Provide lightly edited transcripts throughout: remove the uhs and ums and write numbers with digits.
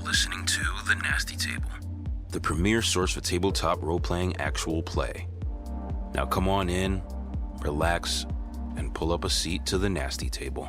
listening to The Nasty Table, the premier source for tabletop role-playing actual play. Now come on in, relax, and pull up a seat to The Nasty Table.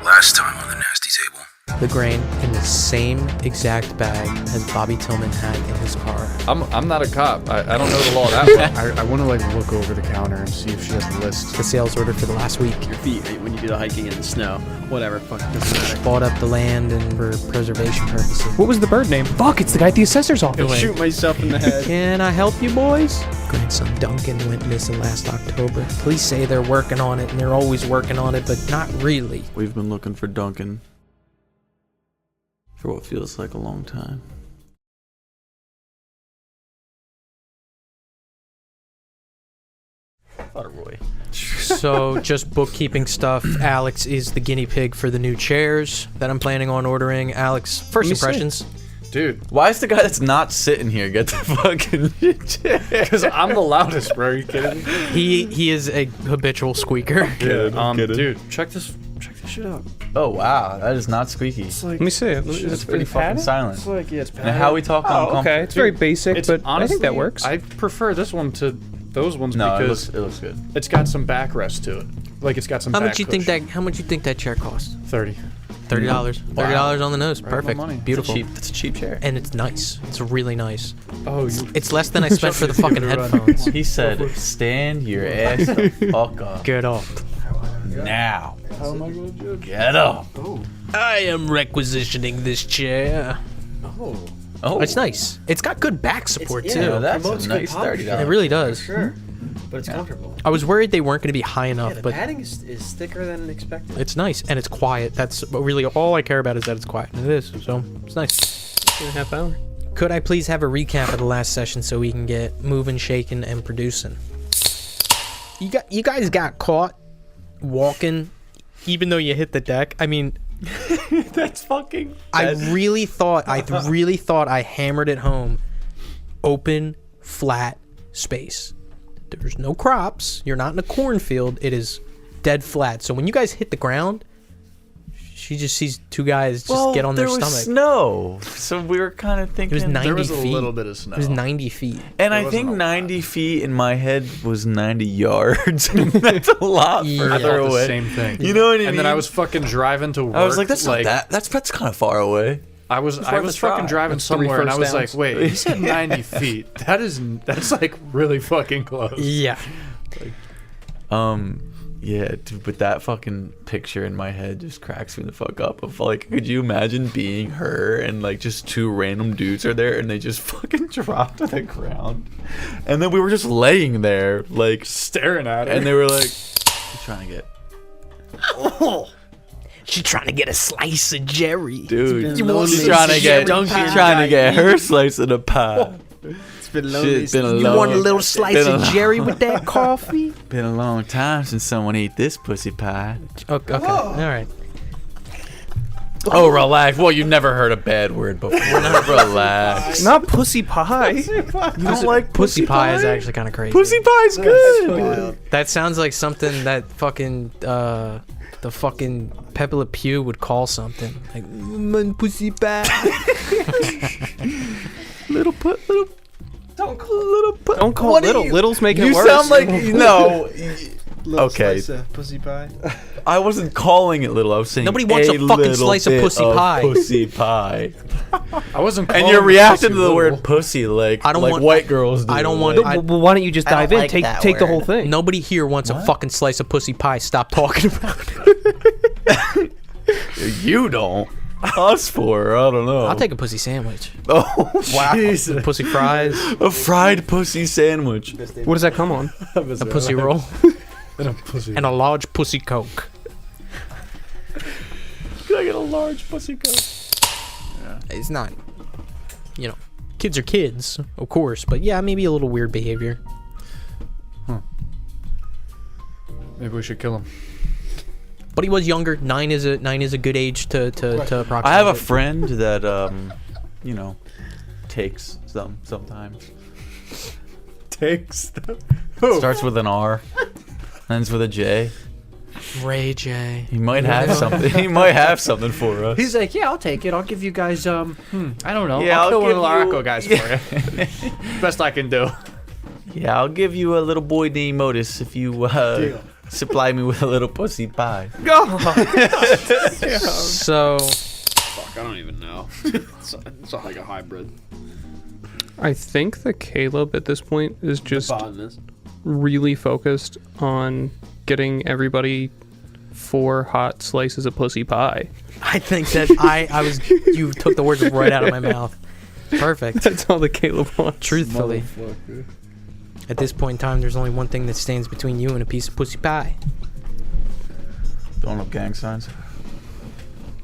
Last time on The Nasty Table. The grain in the same exact bag as Bobby Tillman had in his car. I'm not a cop. I don't know the law that well. I want to look over the counter and see if she has a list. The sales order for the last week. Your feet, right, when you do the hiking in the snow. Whatever, fuck, doesn't matter. Bought up the land and for preservation purposes. What was the bird name? Fuck, it's the guy at the assessor's office. I'll shoot myself in the head. Can I help you boys? Grandson Duncan went missing last October. Police say they're working on it and they're always working on it, but not really. We've been looking for Duncan for what feels like a long time. Roy. So, just bookkeeping stuff. Alex is the guinea pig for the new chairs that I'm planning on ordering. Alex, first impressions? Dude, Why is the guy that's not sitting here get the fucking chair? because I'm the loudest, bro. Are you kidding? He is a habitual squeaker. Dude, check this shit out. Oh wow, that is not squeaky. It's like, Let me see it. It's pretty fucking silent. it's like, yeah, it's And how we talk on Oh, okay. It's very basic, It's but honestly, I think that works. I prefer this one to those ones No, it because looks good. it's got some backrest to it. Like it's got some. How back much you think cushion. that? How much you think that chair costs? $30. $30. $30 on the nose. Right on Perfect. money. Beautiful. It's a cheap chair. And it's nice. It's really nice. Oh, you. It's less than I spent for the fucking headphones. He said, "Stand your ass the fuck up Get up. now. How am I gonna judge? Get up." I am requisitioning this chair. Oh, It's nice. It's got good back support too. Yeah, that's Promotes a good nice posture. $30. It really does. Sure, but it's comfortable. I was worried they weren't going to be high enough, Yeah, the but padding is thicker than expected. it's nice and it's quiet. That's really all I care about is that it's quiet. And it is, so it's nice. 2.5 hours. Could I please have a recap of the last session so we can get moving, shaking, and producing? You guys got caught walking, even though you hit the deck. I mean, That's fucking. I really thought I hammered it home. Open, flat space. There's no crops. You're not in a cornfield. It is dead flat. So when you guys hit the ground, she just sees two guys just get on their there was stomach. snow, so we were kind of It thinking. was 90 There was feet. a little bit of snow. It was 90 feet. And I There think wasn't a lot. 90 feet in my head was 90 yards. And that's a lot Yeah. I further thought the away. same thing. You know what I mean? And then I was fucking driving to work. I was like, that's not that. That's kind of far away. I was worth a fucking try. driving That's 3 somewhere, and I first was downs. like, wait, he said 90 feet. That's like really fucking close. Yeah. Yeah, dude, but that fucking picture in my head just cracks me the fuck up. Of like, could you imagine being her and like just two random dudes are there and they just fucking drop to the ground, and then we were just laying there like Staring at her. and they were like, "You're trying to get." She's trying to get a slice of Jerry. Dude, been lonely she's trying to since get, Duncan she's trying to got get eaten. her slice of the pie. It's been lonely. Shit, been a since- You long- want a little slice been a of long- Jerry with that coffee? Been a long time since someone ate this pussy pie. Okay. All right. Oh, relax. Well, you've never heard a bad word before. Relax. Not pussy pie. You don't like Pussy pie is actually kind of crazy. Pussy pie's good. That sounds like something that fucking the fucking Pepe Le Pew would call something like pussy pie. Little. Don't call Don't call What it are little. you- Little's making You it worse. sound like no. little Okay. slice of pussy pie. I wasn't calling it little. I was saying Nobody wants a fucking little slice of bit pussy pie. Pussy pie. I wasn't. And calling you're the reacting pussy to the little. word pussy like I don't like want- white girls do. I don't want- like- Well, why don't you just dive in? like Take that the word. whole thing. Nobody here wants a fucking slice of pussy pie. Stop talking about it. You don't. Us four. I don't know. I'll take a pussy sandwich. Oh wow. Pussy fries, A fried pussy sandwich. What does that come on? a pussy roll, And a pussy. and a large pussy coke. Can I get a large pussy coat? It's not, Kids are kids, of course, but yeah, maybe a little weird behavior. Maybe we should kill him. But he was younger. 9 is a good age to approximate. I have a it. friend that takes sometimes. Takes them. Starts with an R, ends with a J. Ray J. He might have something. He might have something for us. He's like, yeah, I'll take it. I'll give you guys, I don't know. Yeah, I'll kill one of the give you- Laraco guys for you. Best I can do. Yeah, I'll give you a little boy named Otis if you supply me with a little pussy pie. So Fuck, I don't even know. It's not like a hybrid. I think that Caleb at this point is just Botanist. really focused on getting everybody 4 hot slices of pussy pie. I think that you took the words right out of my mouth. Perfect. That's all that Caleb wants. Truthfully, at this point in time, there's only one thing that stands between you and a piece of pussy pie. Don't have gang signs.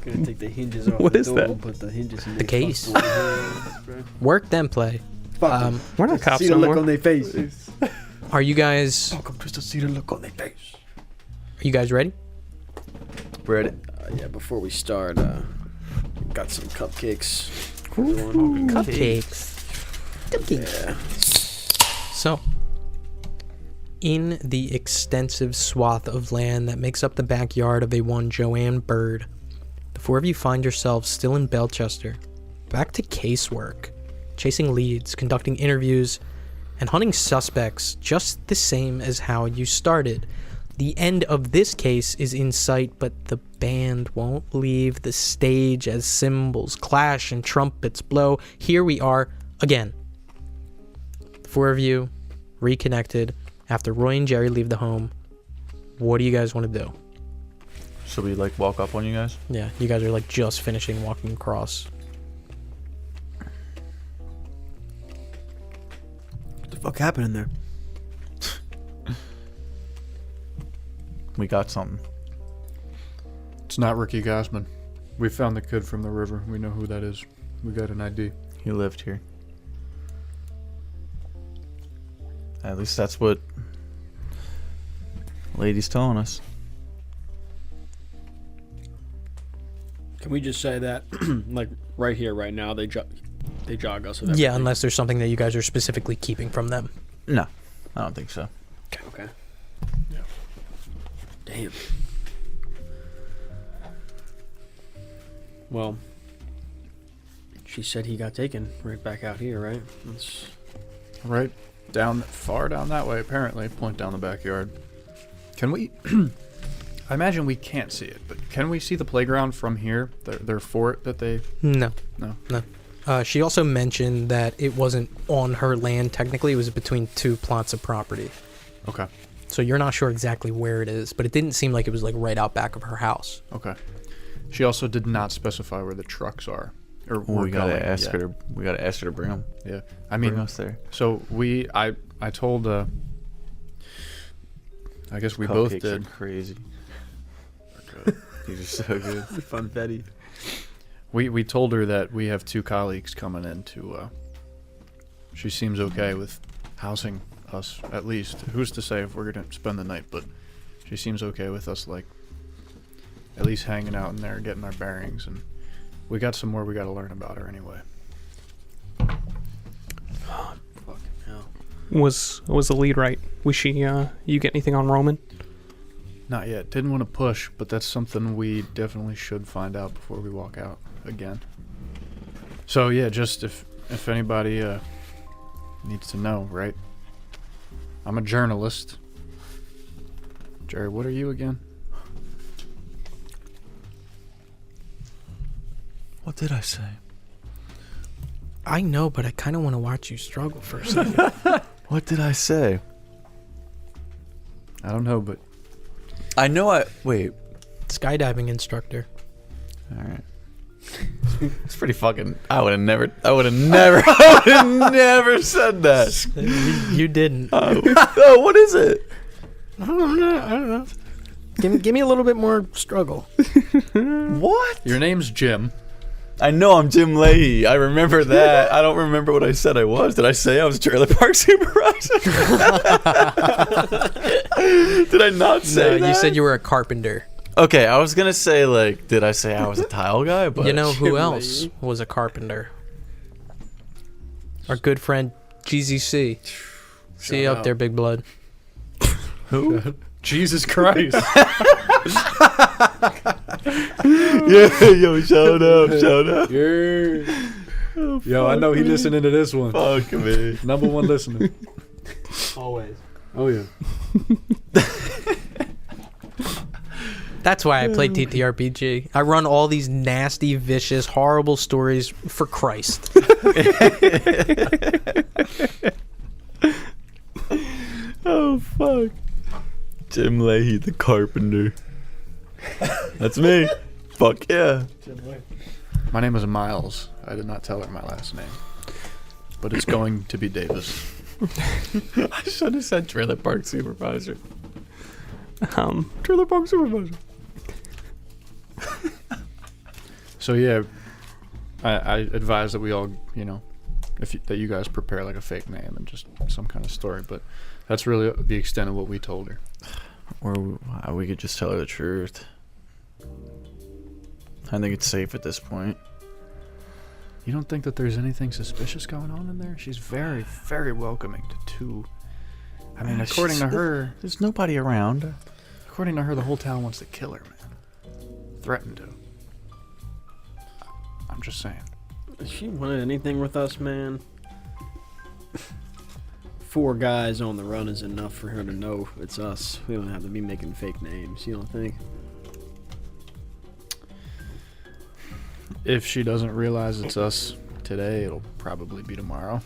Gonna take the hinges off What the is door, that? put the hinges in The case. Fuck Work then play. them. We're not cops See the no look more. on their face. Are you guys Fuck them just to see the look on their face. ready? Bread. Yeah, before we start, got some cupcakes. Cupcakes. Yeah. So, in the extensive swath of land that makes up the backyard of a one Joanne Bird, the 4 of you find yourselves still in Belchester, back to casework, chasing leads, conducting interviews, and hunting suspects just the same as how you started. The end of this case is in sight, but the band won't leave the stage as cymbals clash and trumpets blow. Here we are again. The 4 of you reconnected after Roy and Jerry leave the home. What do you guys want to do? Should we walk up on you guys? Yeah, you guys are just finishing walking across. What the fuck happened in there? We got something. It's not Ricky Gassman. We found the kid from the river. We know who that is. We got an ID. He lived here. At least that's what lady's telling us. Can we just say that, right here, right now, they jog us with Yeah, everything? unless there's something that you guys are specifically keeping from them. No, I don't think so. Okay. Yeah. Damn. Well, she said he got taken right back out here, right? That's Right far down that way, apparently. Point down the backyard. Can we... I imagine we can't see it, but can we see the playground from here? Their fort that they... No. No. She also mentioned that it wasn't on her land technically. It was between 2 plots of property. Okay. So you're not sure exactly where it is, but it didn't seem like it was right out back of her house. Okay. She also did not specify where the trucks are. Or We gotta going. ask Yeah. her. We gotta ask her to bring them. Yeah. I Bring mean, us there. so I told I guess we both Cupcakes did. Are crazy. These are so good. funfetti. We told her that we have 2 colleagues coming in to she seems okay with housing us, at least. Who's to say if we're gonna spend the night, but she seems okay with us at least hanging out in there, getting our bearings, and we got some more we gotta learn about her anyway. Fucking hell. Was the lead right? Was she, you get anything on Roman? Not yet. Didn't want to push, but that's something we definitely should find out before we walk out again. So yeah, just if anybody needs to know, right? I'm a journalist. Jerry, what are you again? What did I say? I know, but I kind of want to watch you struggle for a second. What did I say? I don't know, but I know I... Wait. Skydiving instructor. Alright. It's pretty fucking... I would have never said that. You didn't. Oh, what is it? I don't know. Give me a little bit more struggle. What? your name's Jim. I know I'm Jim Leahy. I remember that. I don't remember what I said I was. Did I say I was trailer park supervisor? Did I not say that? You said you were a carpenter. Okay, I was gonna say like, did I say I was a tile guy? But You know who else was a carpenter? Our good friend GZC. See you up there, big blood. who? Jesus Christ. Yeah, yo, shout out. Yeah. Yo, I know he listening to this one. Fuck me. Number one listener. Always. Oh yeah. That's why I play TTRPG. I run all these nasty, vicious, horrible stories for Christ. Oh fuck. Jim Leahy, the carpenter. That's me. Fuck yeah. My name is Miles. I did not tell her my last name. But it's going to be Davis. I should have said trailer park supervisor. Trailer park supervisor. So yeah, I advise that we all, that you guys prepare like a fake name and just some kind of story. But that's really the extent of what we told her. Or we could just tell her the truth. I think it's safe at this point. You don't think that there's anything suspicious going on in there? She's very, very welcoming to two. I mean, according to her, There's nobody around. according to her, the whole town wants to kill her, man. Threatened to. I'm just saying. If she wanted anything with us, man, 4 guys on the run is enough for her to know it's us. We don't have to be making fake names, you don't think? If she doesn't realize it's us today, it'll probably be tomorrow.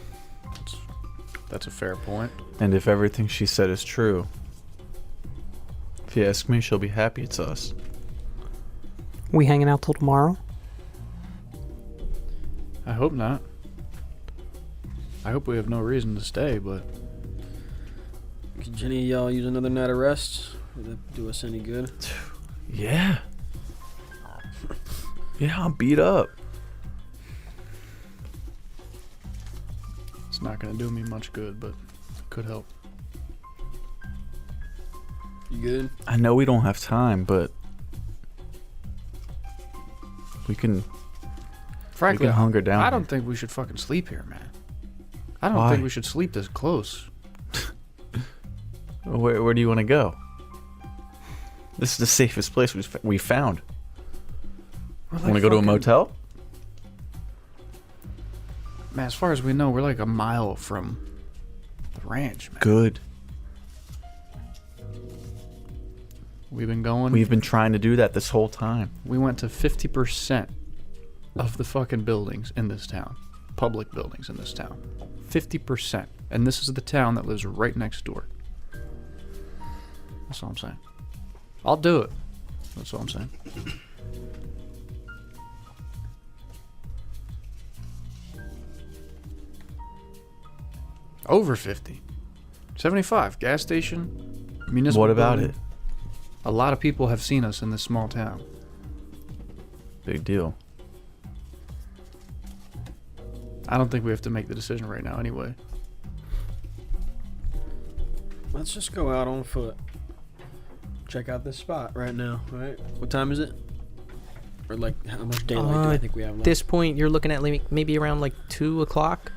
That's a fair point. And if everything she said is true, if you ask me, she'll be happy it's us. We hanging out till tomorrow? I hope not. I hope we have no reason to stay, but Could any of y'all use another night of rest? Would that do us any good? Yeah. Yeah, I'm beat up. it's not going to do me much good, but it could help. You good? I know we don't have time, but we can Frankly, hunker down. I don't think we should fucking sleep here, man. I don't Why? think we should sleep this close. Where do you want to go? This is the safest place we found. Want to go to a motel? Man, as far as we know, we're like a mile from the ranch, man. Good. We've been going. We've been trying to do that this whole time. We went to 50% of the fucking buildings in this town. Public buildings in this town. 50%. And this is the town that lives right next door. That's all I'm saying. I'll do it. That's all I'm saying. Over 50. 75. Gas station. Municipal What about building. it? A lot of people have seen us in this small town. Big deal. I don't think we have to make the decision right now anyway. Let's just go out on foot. Check out this spot right now, right? What time is it? Or like, how much daylight do I think we have At left? this point, you're looking at maybe around like 2 o'clock.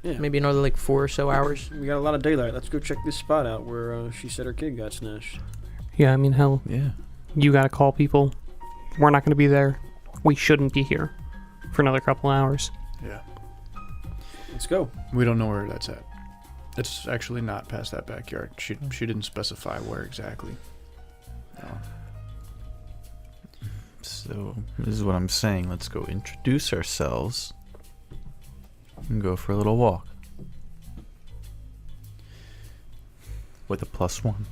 Yeah. Maybe another like 4 or so hours. We got a lot of daylight. Let's go check this spot out where she said her kid got snatched. Yeah, I mean, hell, Yeah. you gotta call people. We're not gonna be there. We shouldn't be here for another couple hours. Yeah. Let's go. We don't know where that's at. It's actually not past that backyard. She didn't specify where exactly. No. So, this is what I'm saying. Let's go introduce ourselves and go for a little walk. With a +1.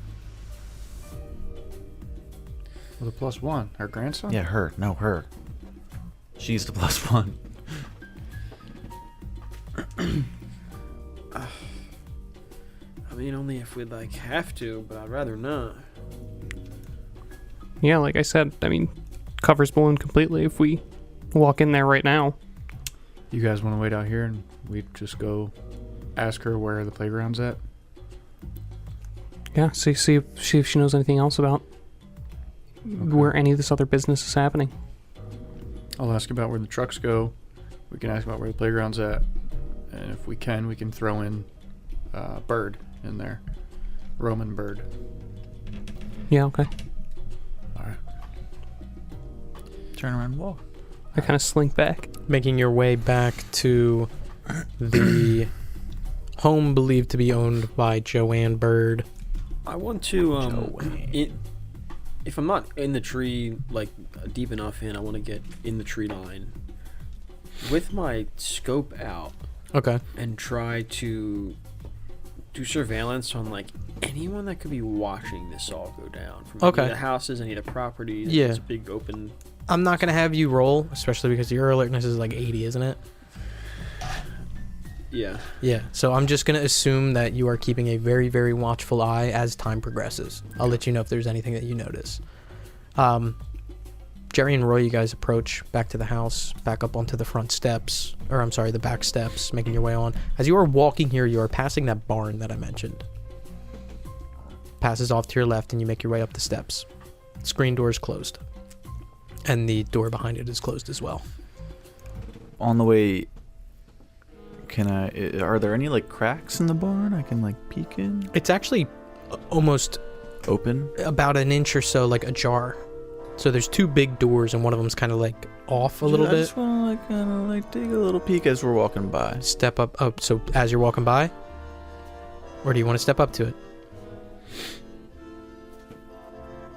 With a +1. Her grandson? Yeah, her. No, her. She's the +1. I mean, only if we'd like have to, but I'd rather not. Yeah, like I said, I mean, covers balloon completely if we walk in there right now. You guys want to wait out here and we just go ask her where the playground's at? Yeah, see if she knows anything else about where any of this other business is happening. I'll ask about where the trucks go. We can ask about where the playground's at. And if we can throw in Bird in there. Roman Bird. Yeah, okay. All right. Turn around and walk. I kind of slink back. Making your way back to the home believed to be owned by Joanne Bird. I want to if I'm not in the tree like deep enough in, I want to get in the tree line with my scope out. Okay. And try to do surveillance on like anyone that could be watching this all go down. From any of the houses, any of the properties. Yeah. It's big open. I'm not gonna have you roll, especially because your alertness is like 80, isn't it? Yeah. Yeah. So I'm just gonna assume that you are keeping a very, very watchful eye as time progresses. I'll let you know if there's anything that you notice. Jerry and Roy, you guys approach back to the house, back up onto the front steps, or I'm sorry, the back steps, making your way on. As you are walking here, you are passing that barn that I mentioned. Passes off to your left, and you make your way up the steps. Screen door is closed, and the door behind it is closed as well. On the way, are there any like cracks in the barn I can like peek in? It's actually almost Open? about an inch or so like ajar. So there's two big doors, and one of them's kind of like off a little I bit. just want to like kind of like take a little peek as we're walking by. Step up. Oh, so as you're walking by, or do you want to step up to it?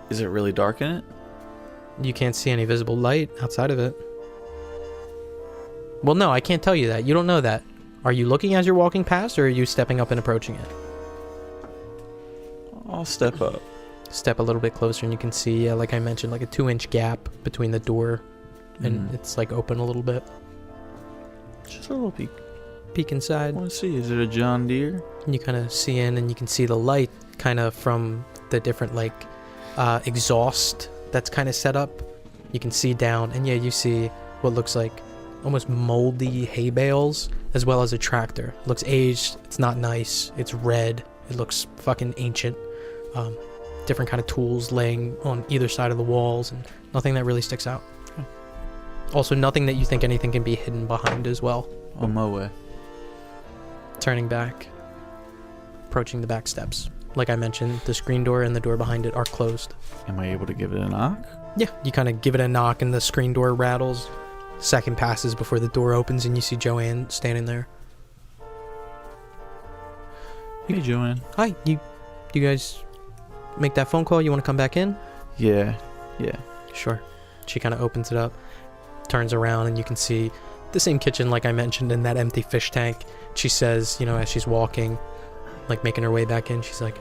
Is it really dark in it? You can't see any visible light outside of it. Well, no, I can't tell you that. You don't know that. Are you looking as you're walking past, or are you stepping up and approaching it? I'll step up. Step a little bit closer, and you can see, like I mentioned, like a 2-inch gap between the door, and it's like open a little bit. Just a little peek. Peek I inside. want to see. Is it a John Deere? And you kind of see in, and you can see the light kind of from the different like exhaust that's kind of set up. You can see down, and yeah, you see what looks like almost moldy hay bales, as well as a tractor. It looks aged. It's not nice. It's red. It looks fucking ancient. Different kind of tools laying on either side of the walls, and nothing that really sticks out. Also, nothing that you think anything can be hidden behind as well. On my way. Turning back, approaching the back steps. Like I mentioned, the screen door and the door behind it are closed. Am I able to give it a knock? Yeah, you kind of give it a knock, and the screen door rattles. Second passes before the door opens, and you see Joanne standing there. Hey, Joanne. Hi, you guys make that phone call? You want to come back in? Yeah. Sure. She kind of opens it up, turns around, and you can see the same kitchen like I mentioned in that empty fish tank. She says, as she's walking, like making her way back in, she's like,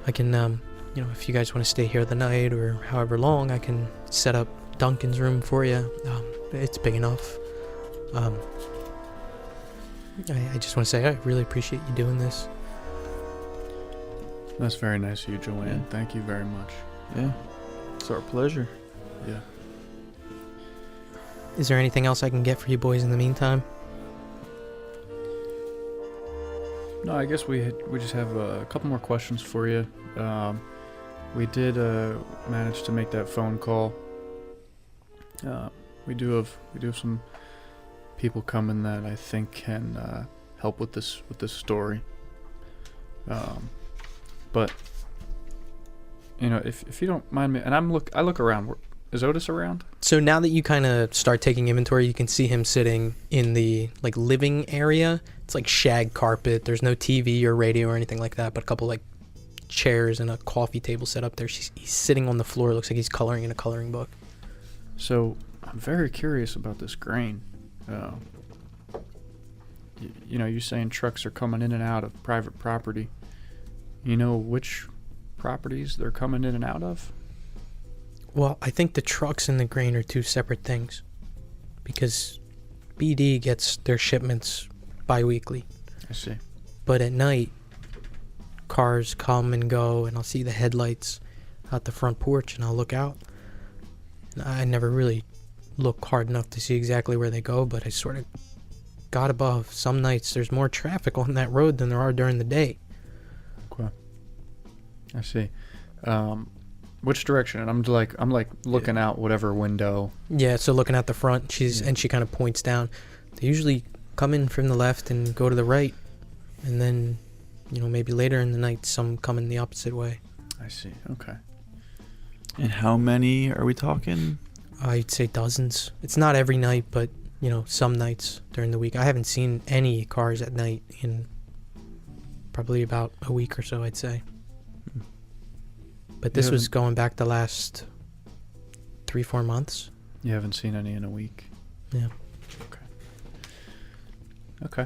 I can, if you guys want to stay here the night or however long, I can set up Duncan's room for you. It's big enough. I just want to say I really appreciate you doing this. That's very nice of you, Joanne. Thank you very much. Yeah. It's our pleasure. Yeah. Is there anything else I can get for you boys in the meantime? No, I guess we just have a couple more questions for you. We did manage to make that phone call. We do have some people coming that I think can help with this story. But if you don't mind me, and I look around. Is Otis around? So now that you kind of start taking inventory, you can see him sitting in the like living area. It's like shag carpet. There's no TV or radio or anything like that, but a couple like chairs and a coffee table set up there. He's sitting on the floor. It looks like he's coloring in a coloring book. So I'm very curious about this grain. You're saying trucks are coming in and out of private property. You know which properties they're coming in and out of? Well, I think the trucks and the grain are two separate things, because BD gets their shipments bi-weekly. I see. But at night, cars come and go, and I'll see the headlights out the front porch, and I'll look out. I never really look hard enough to see exactly where they go, but I sort of got above. Some nights there's more traffic on that road than there are during the day. Okay. I see. Which direction? And I'm like looking out whatever window. Yeah, so looking at the front, and she kind of points down. They usually come in from the left and go to the right, and then, maybe later in the night, some come in the opposite way. I see. Okay. And how many are we talking? I'd say dozens. It's not every night, but, some nights during the week. I haven't seen any cars at night in probably about a week or so, I'd say. But this was going back the last 3-4 months. You haven't seen any in a week? Yeah. Okay.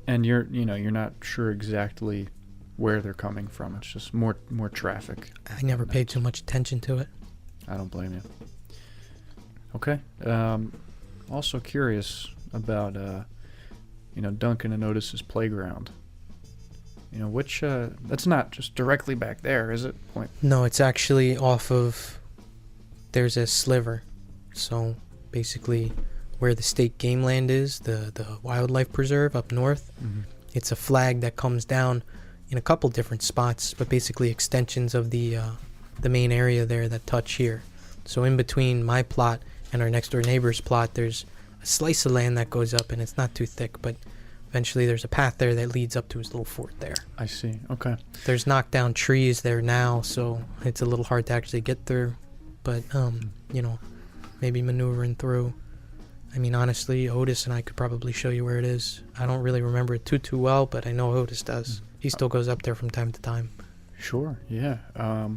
And you're not sure exactly where they're coming from. It's just more traffic. I never paid too much attention to it. I don't blame you. Okay. Also curious about Duncan and Otis's playground. Which that's not just directly back there, is it? No, it's actually off of. There's a sliver, so basically, where the state game land is, the wildlife preserve up north. Mm-hmm. It's a flag that comes down in a couple different spots, but basically extensions of the main area there that touch here. So in between my plot and our next door neighbor's plot, there's a slice of land that goes up, and it's not too thick, but eventually there's a path there that leads up to his little fort there. I see. Okay. There's knocked down trees there now, so it's a little hard to actually get through, but maybe maneuvering through. I mean, honestly, Otis and I could probably show you where it is. I don't really remember it too well, but I know Otis does. He still goes up there from time to time. Sure, yeah. I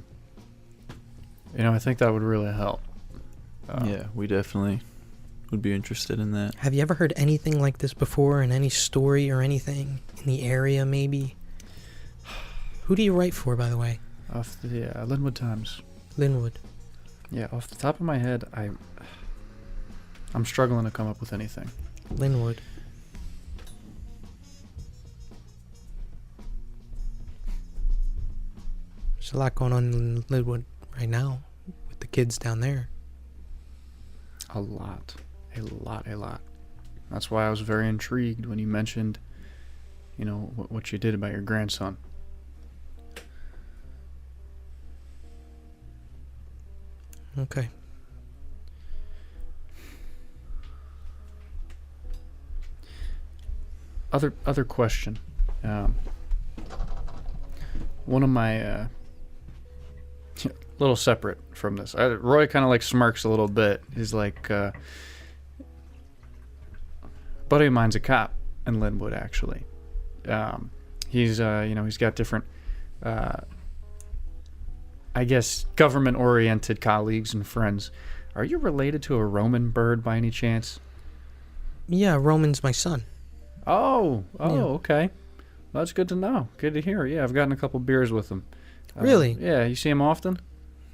think that would really help. Yeah, we definitely would be interested in that. Have you ever heard anything like this before in any story or anything in the area, maybe? Who do you write for, by the way? Off the Linwood Times. Linwood. Yeah, off the top of my head, I'm struggling to come up with anything. Linwood. There's a lot going on in Linwood right now with the kids down there. A lot. That's why I was very intrigued when you mentioned, what you did about your grandson. Okay. Other question. One of my little separate from this. Roy kind of smirks a little bit. He's like, buddy of mine's a cop in Linwood, actually. He's he's got different, I guess, government-oriented colleagues and friends. Are you related to a Roman bird by any chance? Yeah, Roman's my son. Oh, Yeah. Okay. Well, that's good to know. Good to hear. Yeah, I've gotten a couple beers with him. Really? Yeah, you see him often?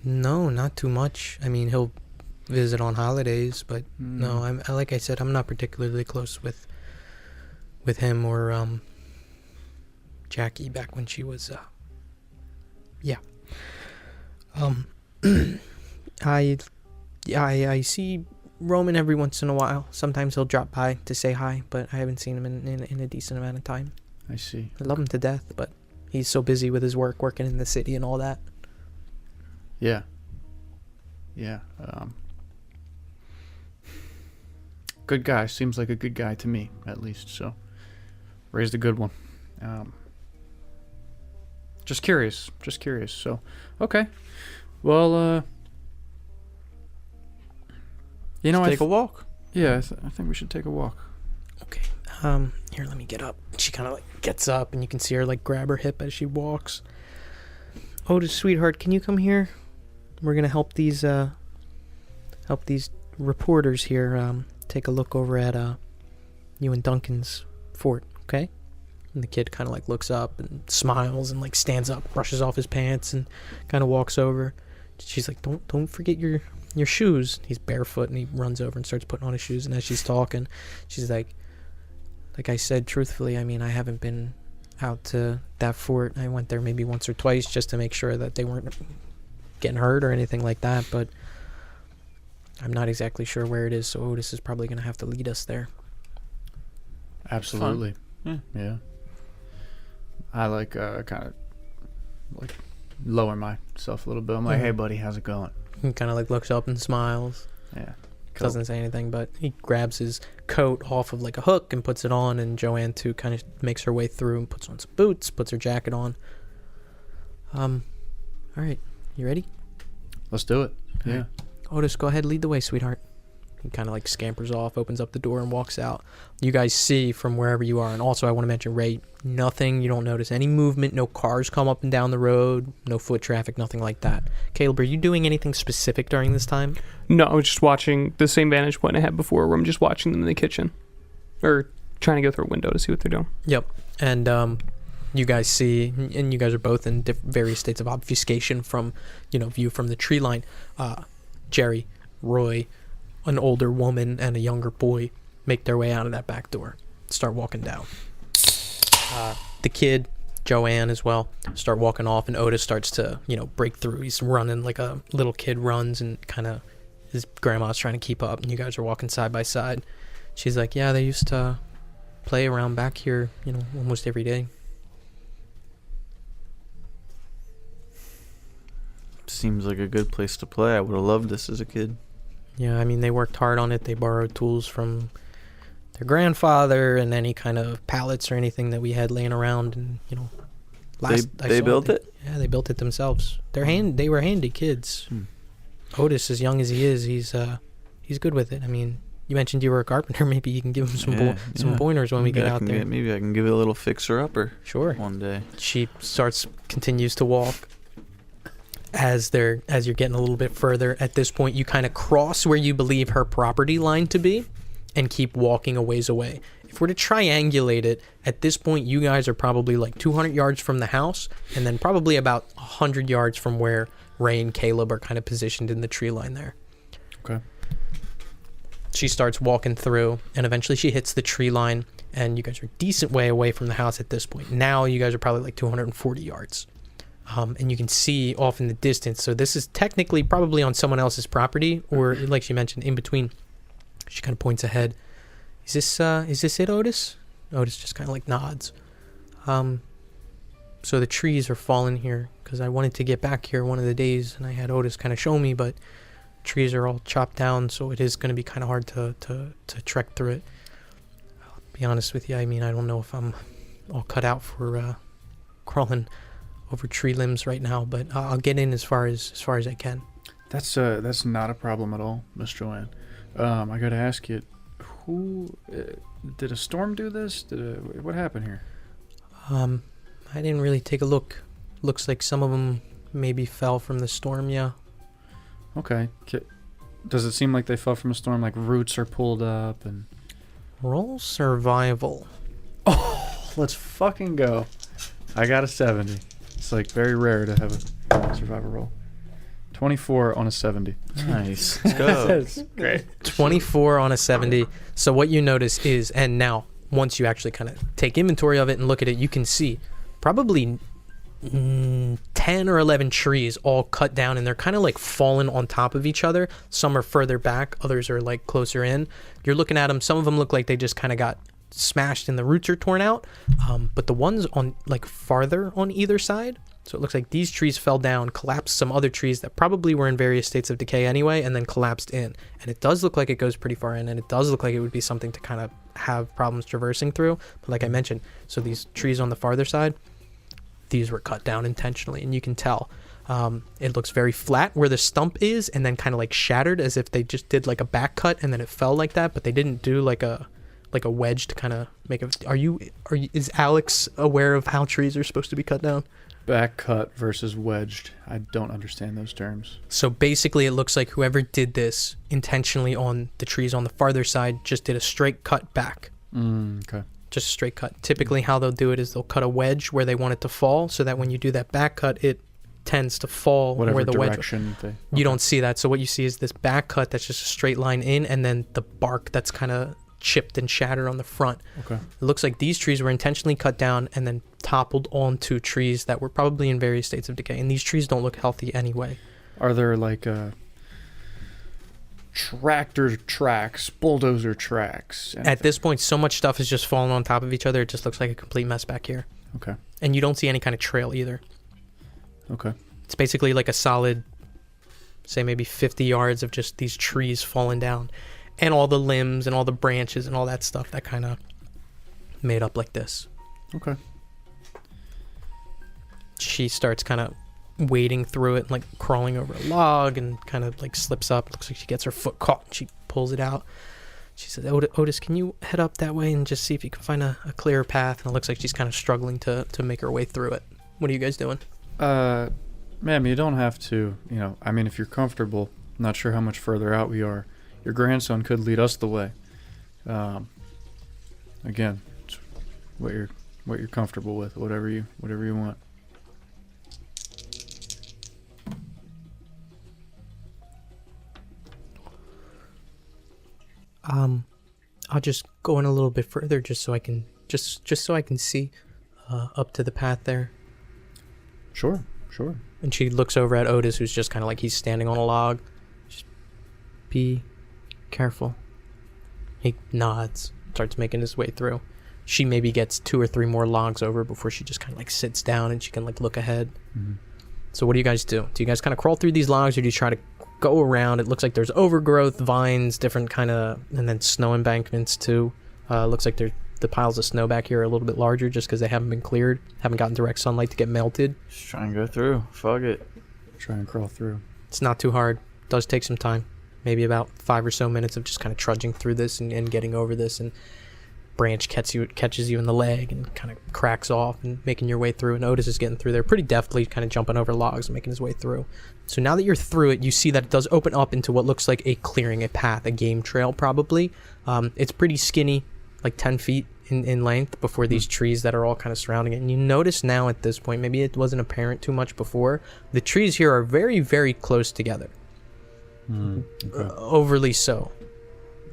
No, not too much. I mean, he'll visit on holidays, but no, like I said, I'm not particularly close with him or Jackie back when she was I see Roman every once in a while. Sometimes he'll drop by to say hi, but I haven't seen him in a decent amount of time. I see. I love him to death, but he's so busy with his work, working in the city and all that. Yeah. Yeah. Good guy. Seems like a good guy to me, at least. So, raised a good one. Just curious. So, okay. Well, Take a walk. Yeah, I think we should take a walk. Okay. Here, let me get up. She kind of gets up, and you can see her grab her hip as she walks. Otis, sweetheart, can you come here? We're gonna help these reporters here take a look over at you and Duncan's fort, okay? And the kid kind of looks up and smiles and stands up, brushes off his pants, and kind of walks over. She's like, "Don't forget your shoes." He's barefoot and he runs over and starts putting on his shoes. And as she's talking, she's like I said, truthfully, I mean, I haven't been out to that fort. I went there maybe once or twice just to make sure that they weren't getting hurt or anything like that. But I'm not exactly sure where it is, so Otis is probably going to have to lead us there. Absolutely. Yeah. Yeah. I like kind of like lower myself a little bit. I'm like, hey buddy, how's it going? He kind of like looks up and smiles. Yeah. Doesn't say anything, but he grabs his coat off of like a hook and puts it on, and Joanne too kind of makes her way through and puts on some boots, puts her jacket on. All right, you ready? Let's do it. Yeah. Otis, go ahead, lead the way, sweetheart. He kind of like scampers off, opens up the door, and walks out. You guys see from wherever you are, and also I want to mention, Ray, nothing, you don't notice any movement, no cars come up and down the road, no foot traffic, nothing like that. Caleb, are you doing anything specific during this time? No, I was just watching the same vantage point I had before, where I'm just watching them in the kitchen, or trying to go through a window to see what they're doing. Yep, and you guys see, and you guys are both in various states of obfuscation from, view from the tree line. Jerry, Roy, an older woman, and a younger boy make their way out of that back door, start walking down. The kid, Joanne as well, start walking off, and Otis starts to, break through. He's running like a little kid runs, and kind of his grandma's trying to keep up, and you guys are walking side by side. She's like, yeah, they used to play around back here, almost every day. Seems like a good place to play. I would have loved this as a kid. Yeah, I mean, they worked hard on it. They borrowed tools from their grandfather and any kind of pallets or anything that we had laying around. And, they built it? Yeah, they built it themselves. They were handy kids. Otis, as young as he is, he's good with it. I mean, you mentioned you were a carpenter. Maybe you can give him some pointers when we get out there. Maybe I can give it a little fixer-upper. Sure. One day. She continues to walk. As you're getting a little bit further, at this point you kind of cross where you believe her property line to be and keep walking a ways away. If we're to triangulate it, at this point you guys are probably like 200 yards from the house, and then probably about 100 yards from where Ray and Caleb are kind of positioned in the tree line there. Okay. She starts walking through, and eventually she hits the tree line, and you guys are a decent way away from the house at this point. Now you guys are probably like 240 yards. And you can see off in the distance. So this is technically probably on someone else's property, or like she mentioned, in between. She kind of points ahead. Is this it, Otis? Otis just kind of like nods. So the trees are falling here because I wanted to get back here one of the days, and I had Otis kind of show me, but trees are all chopped down, so it is going to be kind of hard to trek through it. I'll be honest with you. I mean, I don't know if I'm all cut out for crawling over tree limbs right now, but I'll get in as far as I can. That's not a problem at all, Miss Joanne. I gotta ask you, who did a storm do this? What happened here? I didn't really take a look. Looks like some of them maybe fell from the storm. Yeah. Okay. Does it seem like they fell from a storm? Like roots are pulled up and. Roll survival. Oh, let's fucking go! I got a 70. It's like very rare to have a survival roll. 24 on a 70. Nice. Let's go. Great. 24 on a 70. So what you notice is, and now once you actually kind of take inventory of it and look at it, you can see probably 10 or 11 trees all cut down, and they're kind of like falling on top of each other. Some are further back, others are like closer in. You're looking at them, some of them look like they just kind of got smashed and the roots are torn out, but the ones on like farther on either side, so it looks like these trees fell down, collapsed some other trees that probably were in various states of decay anyway, and then collapsed in. And it does look like it goes pretty far in, and it does look like it would be something to kind of have problems traversing through. But like I mentioned, so these trees on the farther side, these were cut down intentionally, and you can tell it looks very flat where the stump is, and then kind of like shattered as if they just did like a back cut and then it fell like that, but they didn't do like a wedge to kind of make it. Is Alex aware of how trees are supposed to be cut down? Back cut versus wedged. I don't understand those terms. So basically it looks like whoever did this intentionally on the trees on the farther side just did a straight cut back. Okay. Just a straight cut. Typically how they'll do it is they'll cut a wedge where they want it to fall, so that when you do that back cut, it tends to fall whatever where the direction wedge. You don't see that. So what you see is this back cut that's just a straight line in, and then the bark that's kind of chipped and shattered on the front. Okay. It looks like these trees were intentionally cut down and then toppled onto trees that were probably in various states of decay. And these trees don't look healthy anyway. Are there like tractor tracks, bulldozer tracks. At this point, so much stuff is just falling on top of each other. It just looks like a complete mess back here. Okay. And you don't see any kind of trail either. Okay. It's basically like a solid, say maybe 50 yards of just these trees falling down. And all the limbs and all the branches and all that stuff that kind of made up like this. Okay. She starts kind of wading through it, like crawling over a log, and kind of like slips up. Looks like she gets her foot caught and she pulls it out. She says, Otis, can you head up that way and just see if you can find a clearer path? And it looks like she's kind of struggling to make her way through it. What are you guys doing? Ma'am, you don't have to, I mean, if you're comfortable, I'm not sure how much further out we are. Your grandson could lead us the way. Again, it's what you're comfortable with, whatever you want. I'll just go in a little bit further just so I can see up to the path there. Sure. And she looks over at Otis, who's just kind of like he's standing on a log. Just be careful. He nods, starts making his way through. She maybe gets 2 or 3 more logs over before she just kind of like sits down and she can like look ahead. Mm-hmm. So what do you guys do? Do you guys kind of crawl through these logs, or do you try to go around? It looks like there's overgrowth, vines, different kind of, and then snow embankments too. Looks like the piles of snow back here are a little bit larger just because they haven't been cleared, haven't gotten direct sunlight to get melted. Just try and go through. Fuck it. Try and crawl through. It's not too hard. It does take some time. Maybe about 5 or so minutes of just kind of trudging through this and getting over this, and branch catches you in the leg and kind of cracks off and making your way through, and Otis is getting through there pretty deftly, kind of jumping over logs and making his way through. So now that you're through it, you see that it does open up into what looks like a clearing, a path, a game trail probably. It's pretty skinny, like 10 feet in length before these trees that are all kind of surrounding it. And you notice now at this point, maybe it wasn't apparent too much before, the trees here are very, very close together. Okay. Overly so.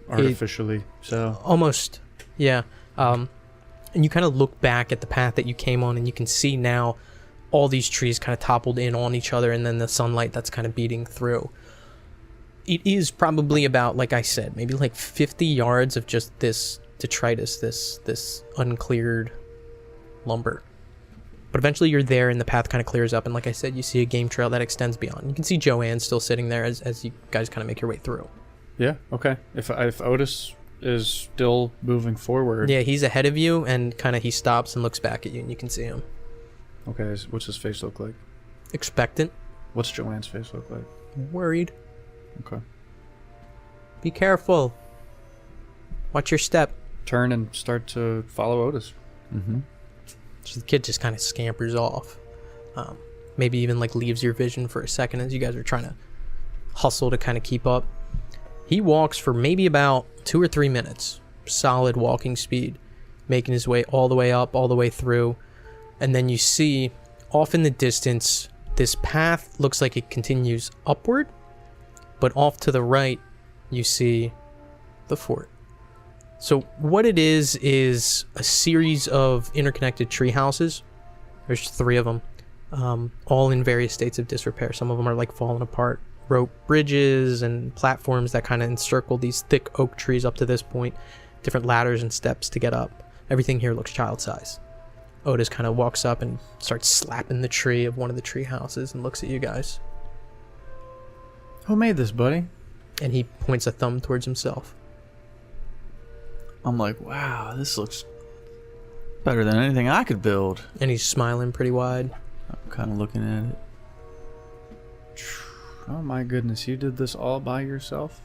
Artificially so. Almost, yeah. And you kind of look back at the path that you came on, and you can see now all these trees kind of toppled in on each other, and then the sunlight that's kind of beating through. It is probably about, like I said, maybe like 50 yards of just this detritus, this uncleared lumber. But eventually you're there, and the path kind of clears up, and like I said, you see a game trail that extends beyond. You can see Joanne still sitting there as you guys kind of make your way through. Yeah, okay. If Otis is still moving forward. Yeah, he's ahead of you, and kind of he stops and looks back at you, and you can see him. Okay, what's his face look like? Expectant. What's Joanne's face look like? Worried. Okay. Be careful. Watch your step. Turn and start to follow Otis. Mm-hmm. So the kid just kind of scampers off. Maybe even like leaves your vision for a second as you guys are trying to hustle to kind of keep up. He walks for maybe about 2 or 3 minutes. Solid walking speed. Making his way all the way up, all the way through. And then you see off in the distance, this path looks like it continues upward. But off to the right, you see the fort. So what it is a series of interconnected tree houses. There's 3 of them, all in various states of disrepair. Some of them are like falling apart. Rope bridges and platforms that kind of encircle these thick oak trees up to this point. Different ladders and steps to get up. Everything here looks child-size. Otis kind of walks up and starts slapping the tree of one of the tree houses and looks at you guys. Who made this, buddy? And he points a thumb towards himself. I'm like, wow, this looks better than anything I could build. And he's smiling pretty wide. I'm kind of looking at it. Oh my goodness, you did this all by yourself?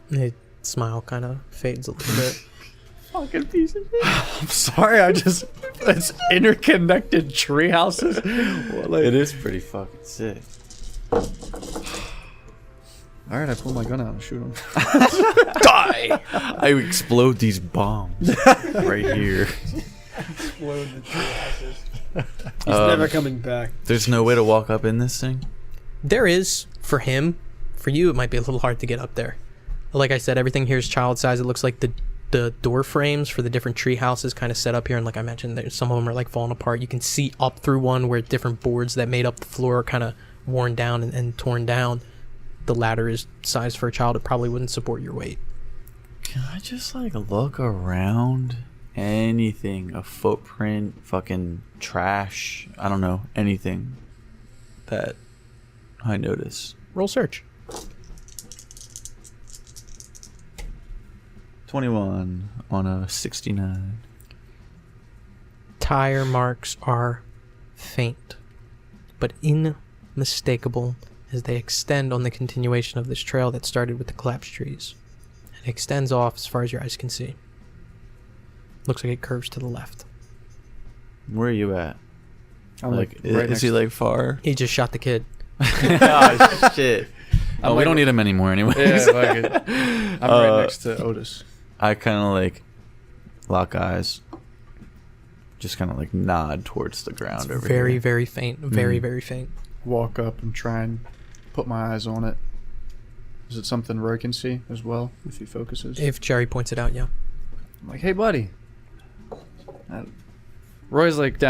The smile kind of fades a little bit. Fucking piece of shit. I'm sorry, it's interconnected tree houses. It is pretty fucking sick. Alright, I pull my gun out and shoot him. Die! I explode these bombs right here. Explode the tree houses. He's never coming back. There's no way to walk up in this thing? There is, for him. For you, it might be a little hard to get up there. Like I said, everything here is child size. It looks like the door frames for the different tree houses kind of set up here, and like I mentioned, some of them are like falling apart. You can see up through one where different boards that made up the floor are kind of worn down and torn down. the ladder is sized for a child, it probably wouldn't support your weight. Can I just like look around? Anything, a footprint, fucking trash, I don't know, anything that I notice. Roll search. 21 on a 69. Tire marks are faint, but unmistakable as they extend on the continuation of this trail that started with the collapsed trees. It extends off as far as your eyes can see. Looks like it curves to the left. Where are you at? I'm Like, right is next he like far? He just shot the kid. Oh, shit. Oh, we like- don't need him anymore anyway. Yeah, fuck it. I'm right next to Otis. I kind of like lock eyes. Just kind of like nod towards the ground It's over very, here. very faint. Very, very faint. Walk up and try and put my eyes on it. Is it something Roy can see as well if he focuses? If Jerry points it out, yeah. I'm like, hey, buddy. Roy's like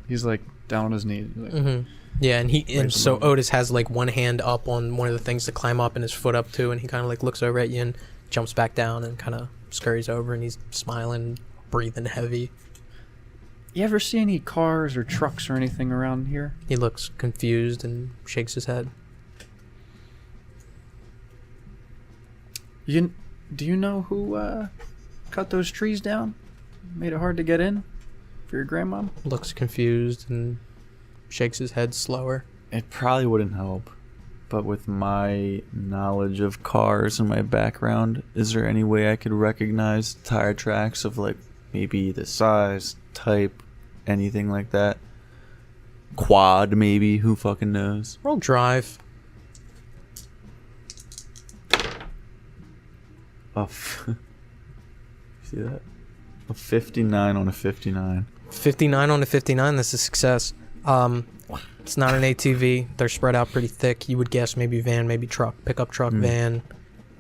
he's like down on his knees. He's like, Yeah, and Waves so him over. Otis has like one hand up on one of the things to climb up and his foot up too, and he kind of like looks over at you and jumps back down and kind of scurries over, and he's smiling, breathing heavy. You ever see any cars or trucks or anything around here? He looks confused and shakes his head. Do you know who cut those trees down? Made it hard to get in for your grandmom? Looks confused and shakes his head slower. It probably wouldn't help. But with my knowledge of cars and my background, is there any way I could recognize tire tracks of like maybe the size, type, anything like that? Quad maybe, who fucking knows? Roll drive. See that? A 59 on a 59. 59 on a 59, that's a success. It's not an ATV. They're spread out pretty thick. You would guess maybe van, maybe truck, pickup truck, van,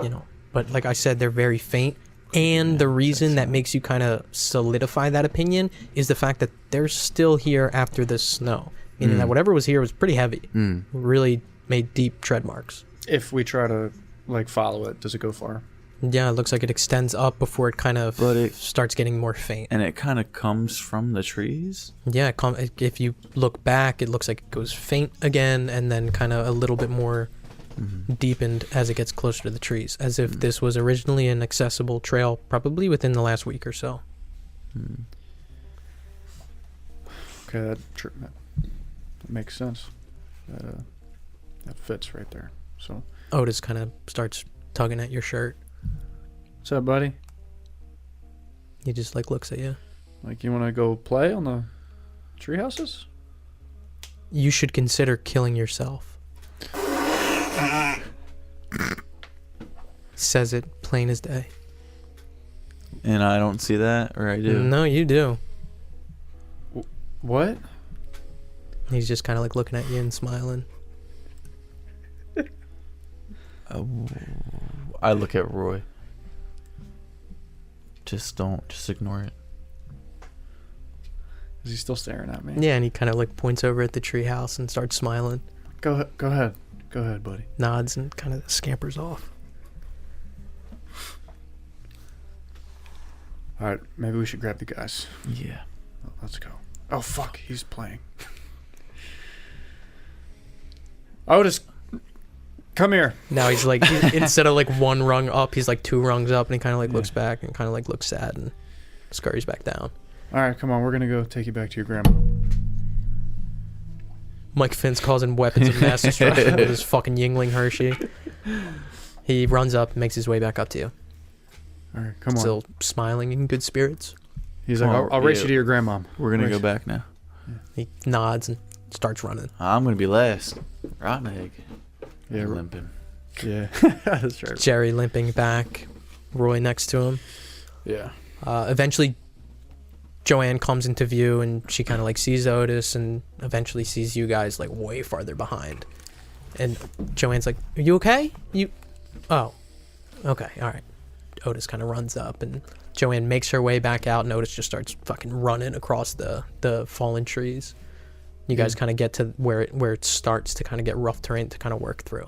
you know. But like I said, they're very faint. And the reason that makes you kind of solidify that opinion is the fact that they're still here after this snow. Meaning that whatever was here was pretty heavy. Really made deep tread marks. If we try to like follow it, does it go far? Yeah, it looks like it extends up before it kind of But it- starts getting more faint. And it kind of comes from the trees? Yeah, if you look back, it looks like it goes faint again and then kind of a little bit more deepened as it gets closer to the trees, as if this was originally an accessible trail probably within the last week or so. Okay, that makes sense. That fits right there. So, Otis kind of starts tugging at your shirt. what's up, buddy? He just like looks at you. Like, you want to go play on the tree houses? You should consider killing yourself. Says it plain as day. And I don't see that, or I do? No, you do. What? He's just kind of like looking at you and smiling. I look at Roy. Just ignore it. Is he still staring at me? Yeah, and he kind of like points over at the treehouse and starts smiling, Go ahead, buddy. nods, and kind of scampers off. All right, maybe we should grab the guys. Yeah. Let's go. Oh, fuck, he's playing. Otis, come here. Now he's like, instead of like one rung up, he's like two rungs up, and he kind of like looks back and kind of like looks sad and scurries back down. All right, come on, we're going to go take you back to your grandma. Mike Finn's causing weapons of mass destruction with his fucking Yingling Hershey. He runs up and makes his way back up to you. All right, come on. Still smiling in good spirits. He's like, I'll race you to your grandma. We're going to Race. go back now. He nods and starts running. I'm going to be last. Rotten egg. Yeah, Limping. yeah. That's right. Jerry limping back, Roy next to him. Yeah. Eventually, Joanne comes into view, and she kind of like sees Otis and eventually sees you guys like way farther behind. And Joanne's like, "Are you okay? Oh, okay, all right." Otis kind of runs up, and Joanne makes her way back out, and Otis just starts fucking running across the fallen trees. You guys kind of get to where it starts to kind of get rough terrain to kind of work through.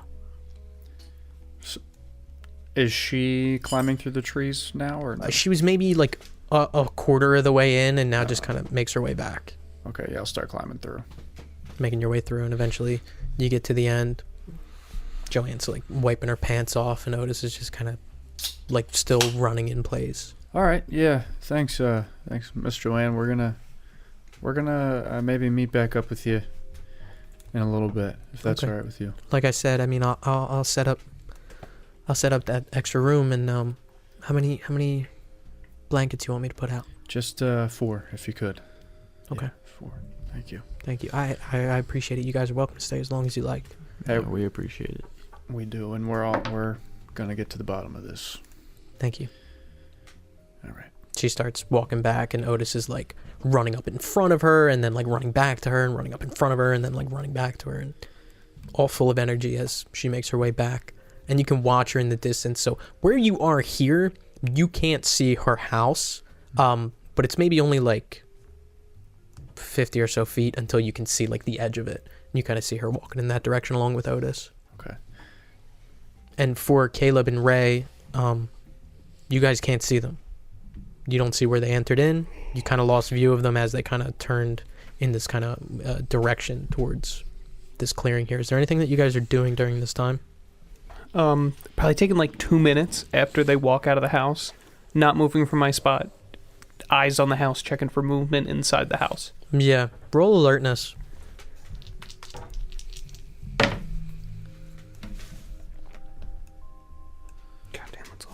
Is she climbing through the trees now, or no? She was maybe like a quarter of the way in, and now just kind of makes her way back. Okay, yeah, I'll start climbing through. Making your way through, and eventually you get to the end. Joanne's like wiping her pants off, and Otis is just kind of like still running in place. All right, yeah, thanks, Miss Joanne. We're gonna maybe meet back up with you in a little bit, if that's Okay. all right with you. Like I said, I mean, I'll set up that extra room, and how many blankets you want me to put out? Just 4, if you could. Okay. Yeah, 4. Thank you. Thank you. I appreciate it. You guys are welcome to stay as long as you like. Hey, Yeah, we appreciate it. we do, and we're gonna get to the bottom of this. Thank you. All right. She starts walking back, and Otis is like running up in front of her, and then like running back to her, and running up in front of her, and then like running back to her, and all full of energy as she makes her way back. And you can watch her in the distance. So where you are here, you can't see her house, but it's maybe only like 50 or so feet until you can see like the edge of it. You kind of see her walking in that direction along with Otis. Okay. And for Caleb and Ray, you guys can't see them. You don't see where they entered in. You kind of lost view of them as they kind of turned in this kind of direction towards this clearing here. Is there anything that you guys are doing during this time? Probably taking like 2 minutes after they walk out of the house, not moving from my spot, eyes on the house, checking for movement inside the house. Yeah. Roll alertness. God damn, that's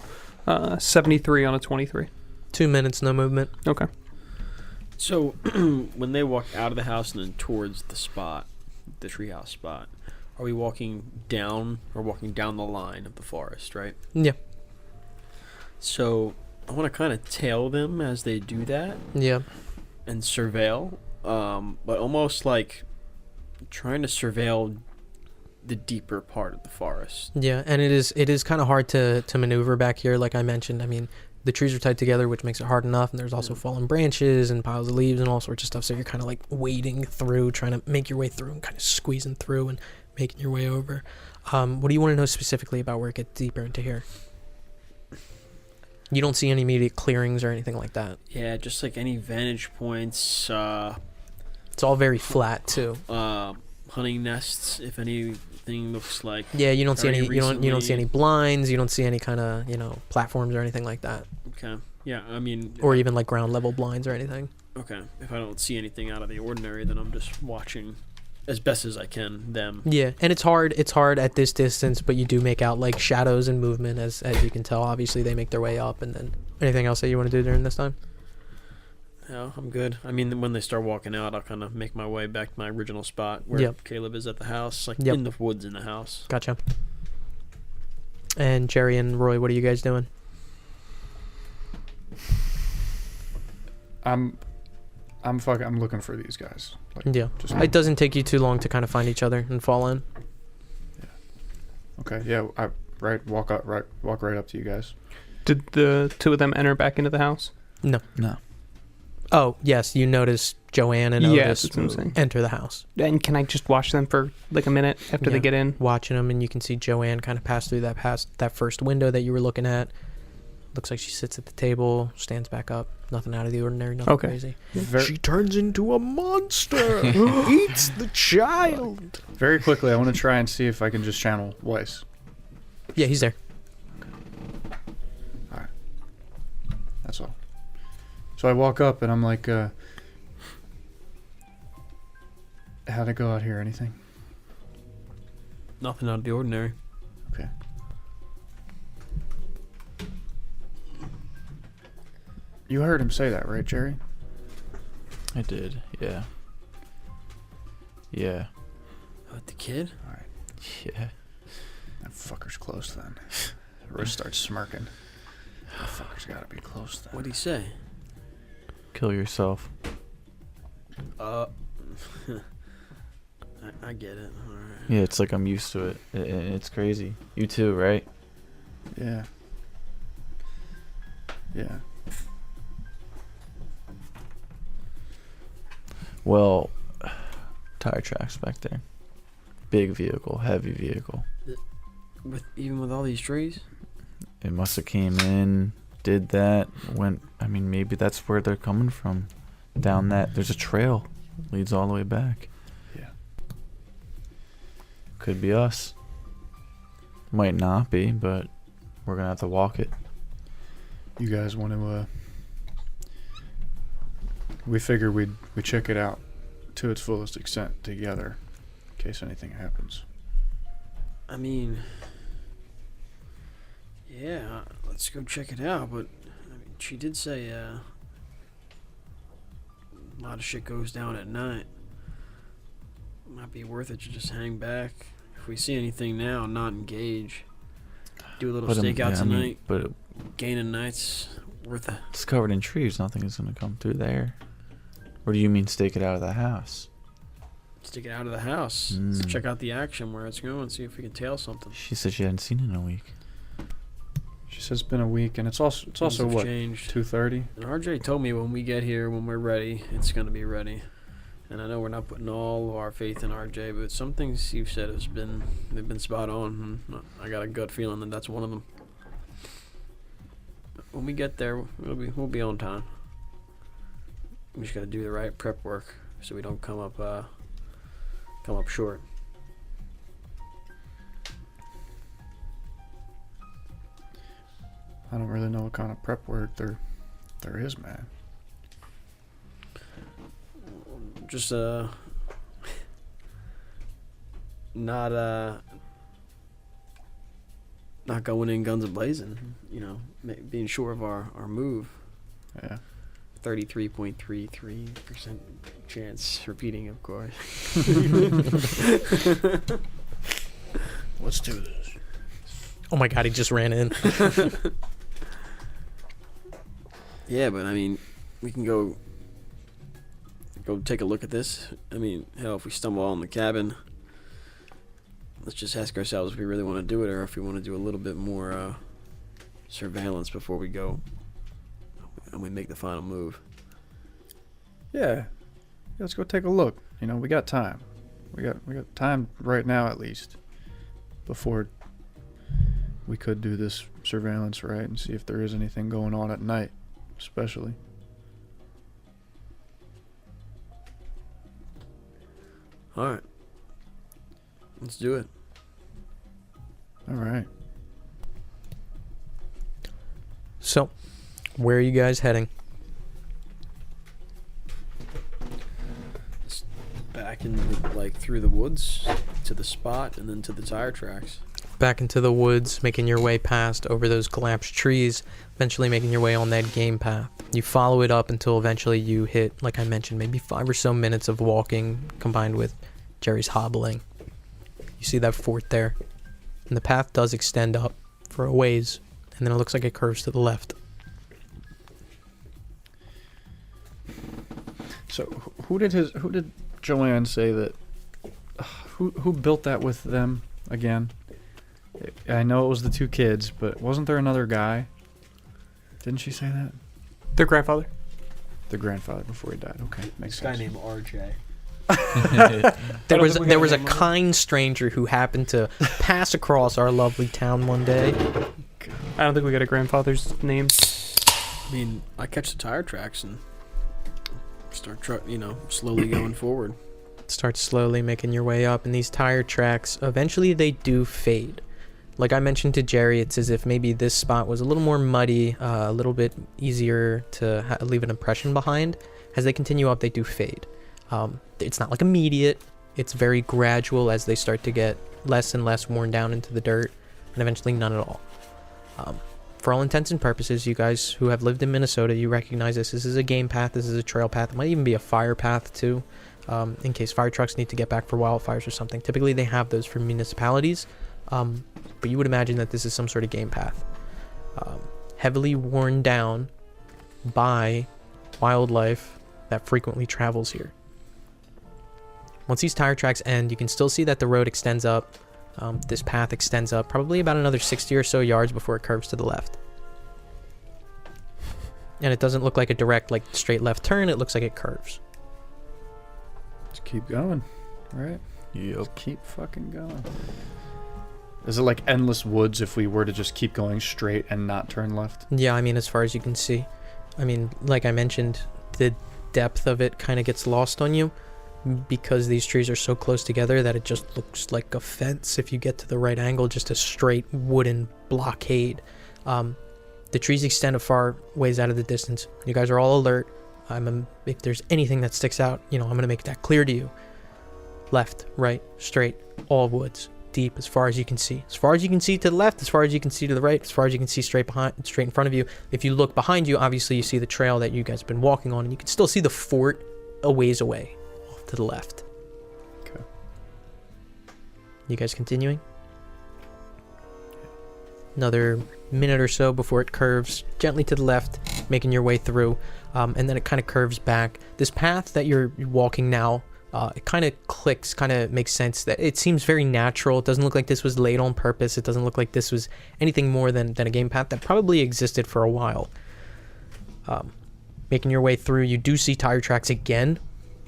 all. 73 on a 23. 2 minutes, no movement. Okay. So when they walk out of the house and then towards the spot, the treehouse spot, are we walking down or walking down the line of the forest, right? Yeah. So I want to kind of tail them as they do that Yeah. and surveil, but almost like trying to surveil the deeper part of the forest. Yeah, and it is kind of hard to maneuver back here, like I mentioned. I mean, the trees are tight together, which makes it hard enough, and there's also fallen branches and piles of leaves and all sorts of stuff, so you're kind of like wading through, trying to make your way through and kind of squeezing through and making your way over. What do you want to know specifically about where it gets deeper into here? You don't see any immediate clearings or anything like that. Yeah, just like any vantage points, It's all very flat too. hunting nests, if anything looks like. Yeah, you don't see any. Very You don't see recently- any blinds. You don't see any kind of platforms or anything like that, Okay. Yeah, I mean. or even like ground level blinds or anything. Okay. If I don't see anything out of the ordinary, then I'm just watching as best as I can them. Yeah, and it's hard at this distance, but you do make out like shadows and movement as you can tell. Obviously, they make their way up, and then anything else that you want to do during this time? Yeah, I'm good. I mean, when they start walking out, I'll kind of make my way back to my original spot where Yep. Caleb is at the house, like Yep. in the woods in the house. Gotcha. And Jerry and Roy, what are you guys doing? I'm looking for these guys. Like, Yeah, just it doesn't take you too long to kind of find each other and fall in. okay. Yeah, walk right up to you guys. Did the two of them enter back into the house? No. No. Oh, yes, you notice Joanne and Yeah, Otis that's what I'm saying. enter the house. And can I just watch them for like a minute after they Yeah. get in? Watching them, and you can see Joanne kind of pass through that first window that you were looking at. Looks like she sits at the table, stands back up. Nothing out of the ordinary, nothing Okay. crazy. Very, turns into a monster, eats the child. very quickly, I want to try and see if I can just channel Weiss. Yeah, he's there. That's all. So I walk up and I'm like, how'd it go out here? Anything? Nothing out of the ordinary. Okay. You heard him say that, right, Jerry? I did. Yeah. Yeah. What, the kid? Yeah. That fucker's close then. Rose starts smirking. That fucker's gotta be close then. What'd he say? Kill yourself. I get it. All right. Yeah, it's like I'm used to it. It's crazy. You too, right? Yeah. Yeah. Well, tire tracks back there. Big vehicle, heavy vehicle. Even with all these trees? it must have came in, did that, went. I mean, maybe that's where they're coming from. Down that, there's a trail, leads all the way back. Yeah. Could be us. Might not be, but we're gonna have to walk it. You guys want to? We figured we'd check it out to its fullest extent together, in case anything happens. I mean, yeah, let's go check it out. But I mean, she did say a lot of shit goes down at night. Might be worth it to just hang back. If we see anything now, not engage. Do a little stakeout tonight. But gain a night's worth of. it's covered in trees. Nothing is gonna come through there. Or do you mean stake it out of the house? Stick it out of the house. Let's check out the action where it's going. See if we can tail something. She said she hadn't seen it in a week. She says it's been a week, and it's also have what, changed. 2:30. And RJ told me when we get here, when we're ready, it's gonna be ready. And I know we're not putting all of our faith in RJ, but some things you've said they've been spot on. And I got a gut feeling that that's one of them. When we get there, we'll be on time. We just gotta do the right prep work so we don't come up short. I don't really know what kind of prep work there is, man. Just not going in guns a blazing, you know, being sure of our move. Yeah. 33.33% chance repeating, of course. Let's do this. Oh my god, he just ran in. Yeah, but I mean, we can go take a look at this. I mean, hell, if we stumble on the cabin, let's just ask ourselves if we really want to do it or if we want to do a little bit more surveillance before we go and we make the final move. Yeah. Let's go take a look. You know, we got time. We got time right now at least before we could do this surveillance, right, and see if there is anything going on at night, especially. All right. Let's do it. All right. So, where are you guys heading? Back in through the woods to the spot and then to the tire tracks. Back into the woods, making your way past over those collapsed trees, eventually making your way on that game path. You follow it up until eventually you hit, like I mentioned, maybe 5 or so minutes of walking combined with Jerry's hobbling. You see that fort there, and the path does extend up for a ways, and then it looks like it curves to the left. So who did Joanne say that? Who built that with them again? I know it was the 2 kids, but wasn't there another guy? Didn't she say that? Their grandfather. The grandfather before he died. Okay, makes This guy sense. named RJ. There was a kind stranger who happened to pass across our lovely town one day. I don't think we got a grandfather's name. I mean, I catch the tire tracks and start slowly going forward. Start slowly making your way up, and these tire tracks, eventually they do fade. Like I mentioned to Jerry, it's as if maybe this spot was a little more muddy, a little bit easier to leave an impression behind. As they continue up, they do fade. It's not like immediate. It's very gradual as they start to get less and less worn down into the dirt, and eventually none at all. For all intents and purposes, you guys who have lived in Minnesota, you recognize this. This is a game path. This is a trail path. It might even be a fire path too, in case fire trucks need to get back for wildfires or something. Typically, they have those for municipalities, but you would imagine that this is some sort of game path. Heavily worn down by wildlife that frequently travels here. Once these tire tracks end, you can still see that the road extends up. This path extends up probably about another 60 or so yards before it curves to the left. And it doesn't look like a direct, straight left turn. It looks like it curves. Let's keep going, right? Yep. Let's keep fucking going. Is it like endless woods if we were to just keep going straight and not turn left? Yeah, I mean, as far as you can see. I mean, like I mentioned, the depth of it kind of gets lost on you because these trees are so close together that it just looks like a fence if you get to the right angle, just a straight wooden blockade. The trees extend a far ways out of the distance. You guys are all alert. If there's anything that sticks out, I'm going to make that clear to you. Left, right, straight, all woods, deep as far as you can see. As far as you can see to the left, as far as you can see to the right, as far as you can see straight in front of you. If you look behind you, obviously you see the trail that you guys have been walking on, and you can still see the fort a ways away, off to the left. Okay. You guys continuing? Another minute or so before it curves gently to the left, making your way through, and then it kind of curves back. This path that you're walking now, it kind of clicks, kind of makes sense. That it seems very natural. It doesn't look like this was laid on purpose. It doesn't look like this was anything more than a game path that probably existed for a while. Making your way through, you do see tire tracks again.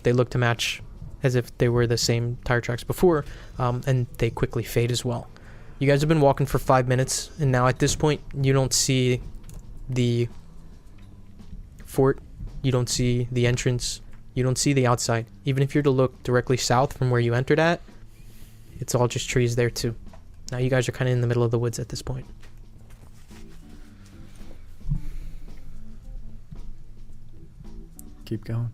They look to match as if they were the same tire tracks before, and they quickly fade as well. You guys have been walking for 5 minutes, and now at this point, you don't see the fort, you don't see the entrance, you don't see the outside. Even if you're to look directly south from where you entered at, it's all just trees there too. Now you guys are kind of in the middle of the woods at this point. Keep going.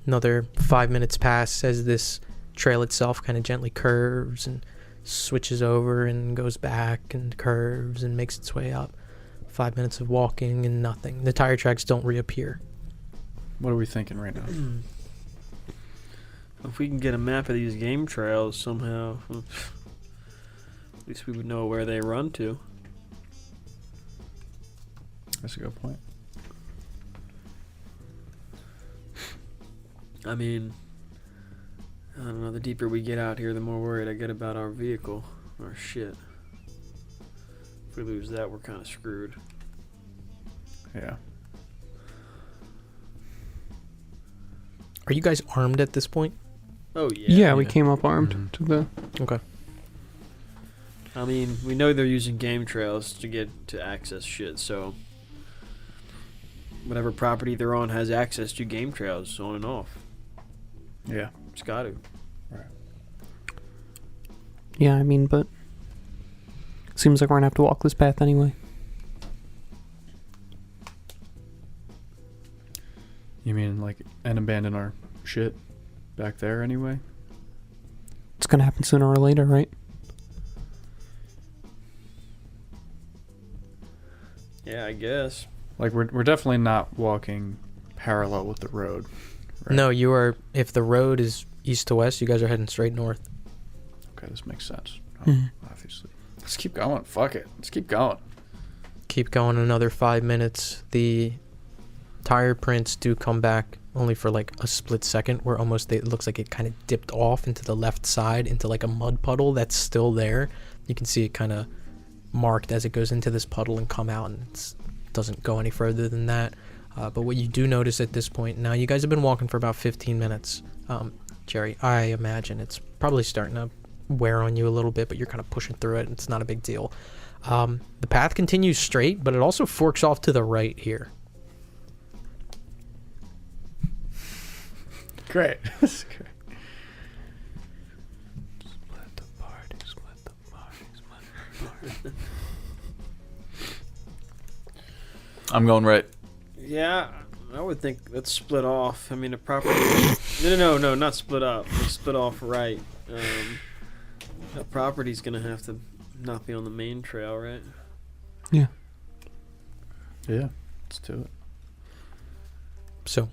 Another 5 minutes pass as this trail itself kind of gently curves and switches over and goes back and curves and makes its way up. 5 minutes of walking and nothing. The tire tracks don't reappear. What are we thinking right now? If we can get a map of these game trails somehow, at least we would know where they run to. That's a good point. I mean, I don't know, the deeper we get out here, the more worried I get about our vehicle, our shit. If we lose that, we're kind of screwed. Yeah. Are you guys armed at this point? Oh, yeah. Yeah, we came up armed to the. Okay. I mean, we know they're using game trails to get to access shit, so whatever property they're on has access to game trails on and off. Yeah. It's got to. Yeah, I mean, but seems like we're gonna have to walk this path anyway. You mean like and abandon our shit back there anyway? It's gonna happen sooner or later, right? Yeah, I guess. Like we're definitely not walking parallel with the road. Right? No, you are. If the road is east to west, you guys are heading straight north. Okay, this makes sense. Mhm. Obviously. Let's keep going. Fuck it. Let's keep going. Keep going another 5 minutes. The tire prints do come back only for like a split second, where almost it looks like it kind of dipped off into the left side into like a mud puddle that's still there. You can see it kind of marked as it goes into this puddle and come out, and it doesn't go any further than that. But what you do notice at this point, now you guys have been walking for about 15 minutes. Jerry, I imagine it's probably starting to wear on you a little bit, but you're kind of pushing through it. It's not a big deal. The path continues straight, but it also forks off to the right here. Great. That's great. Split the party, split the party, split the party. I'm going right. Yeah, I would think let's split off. I mean, a property. No, not split up. Let's split off right. That property's gonna have to not be on the main trail, right? Yeah. Yeah. Let's do it. So,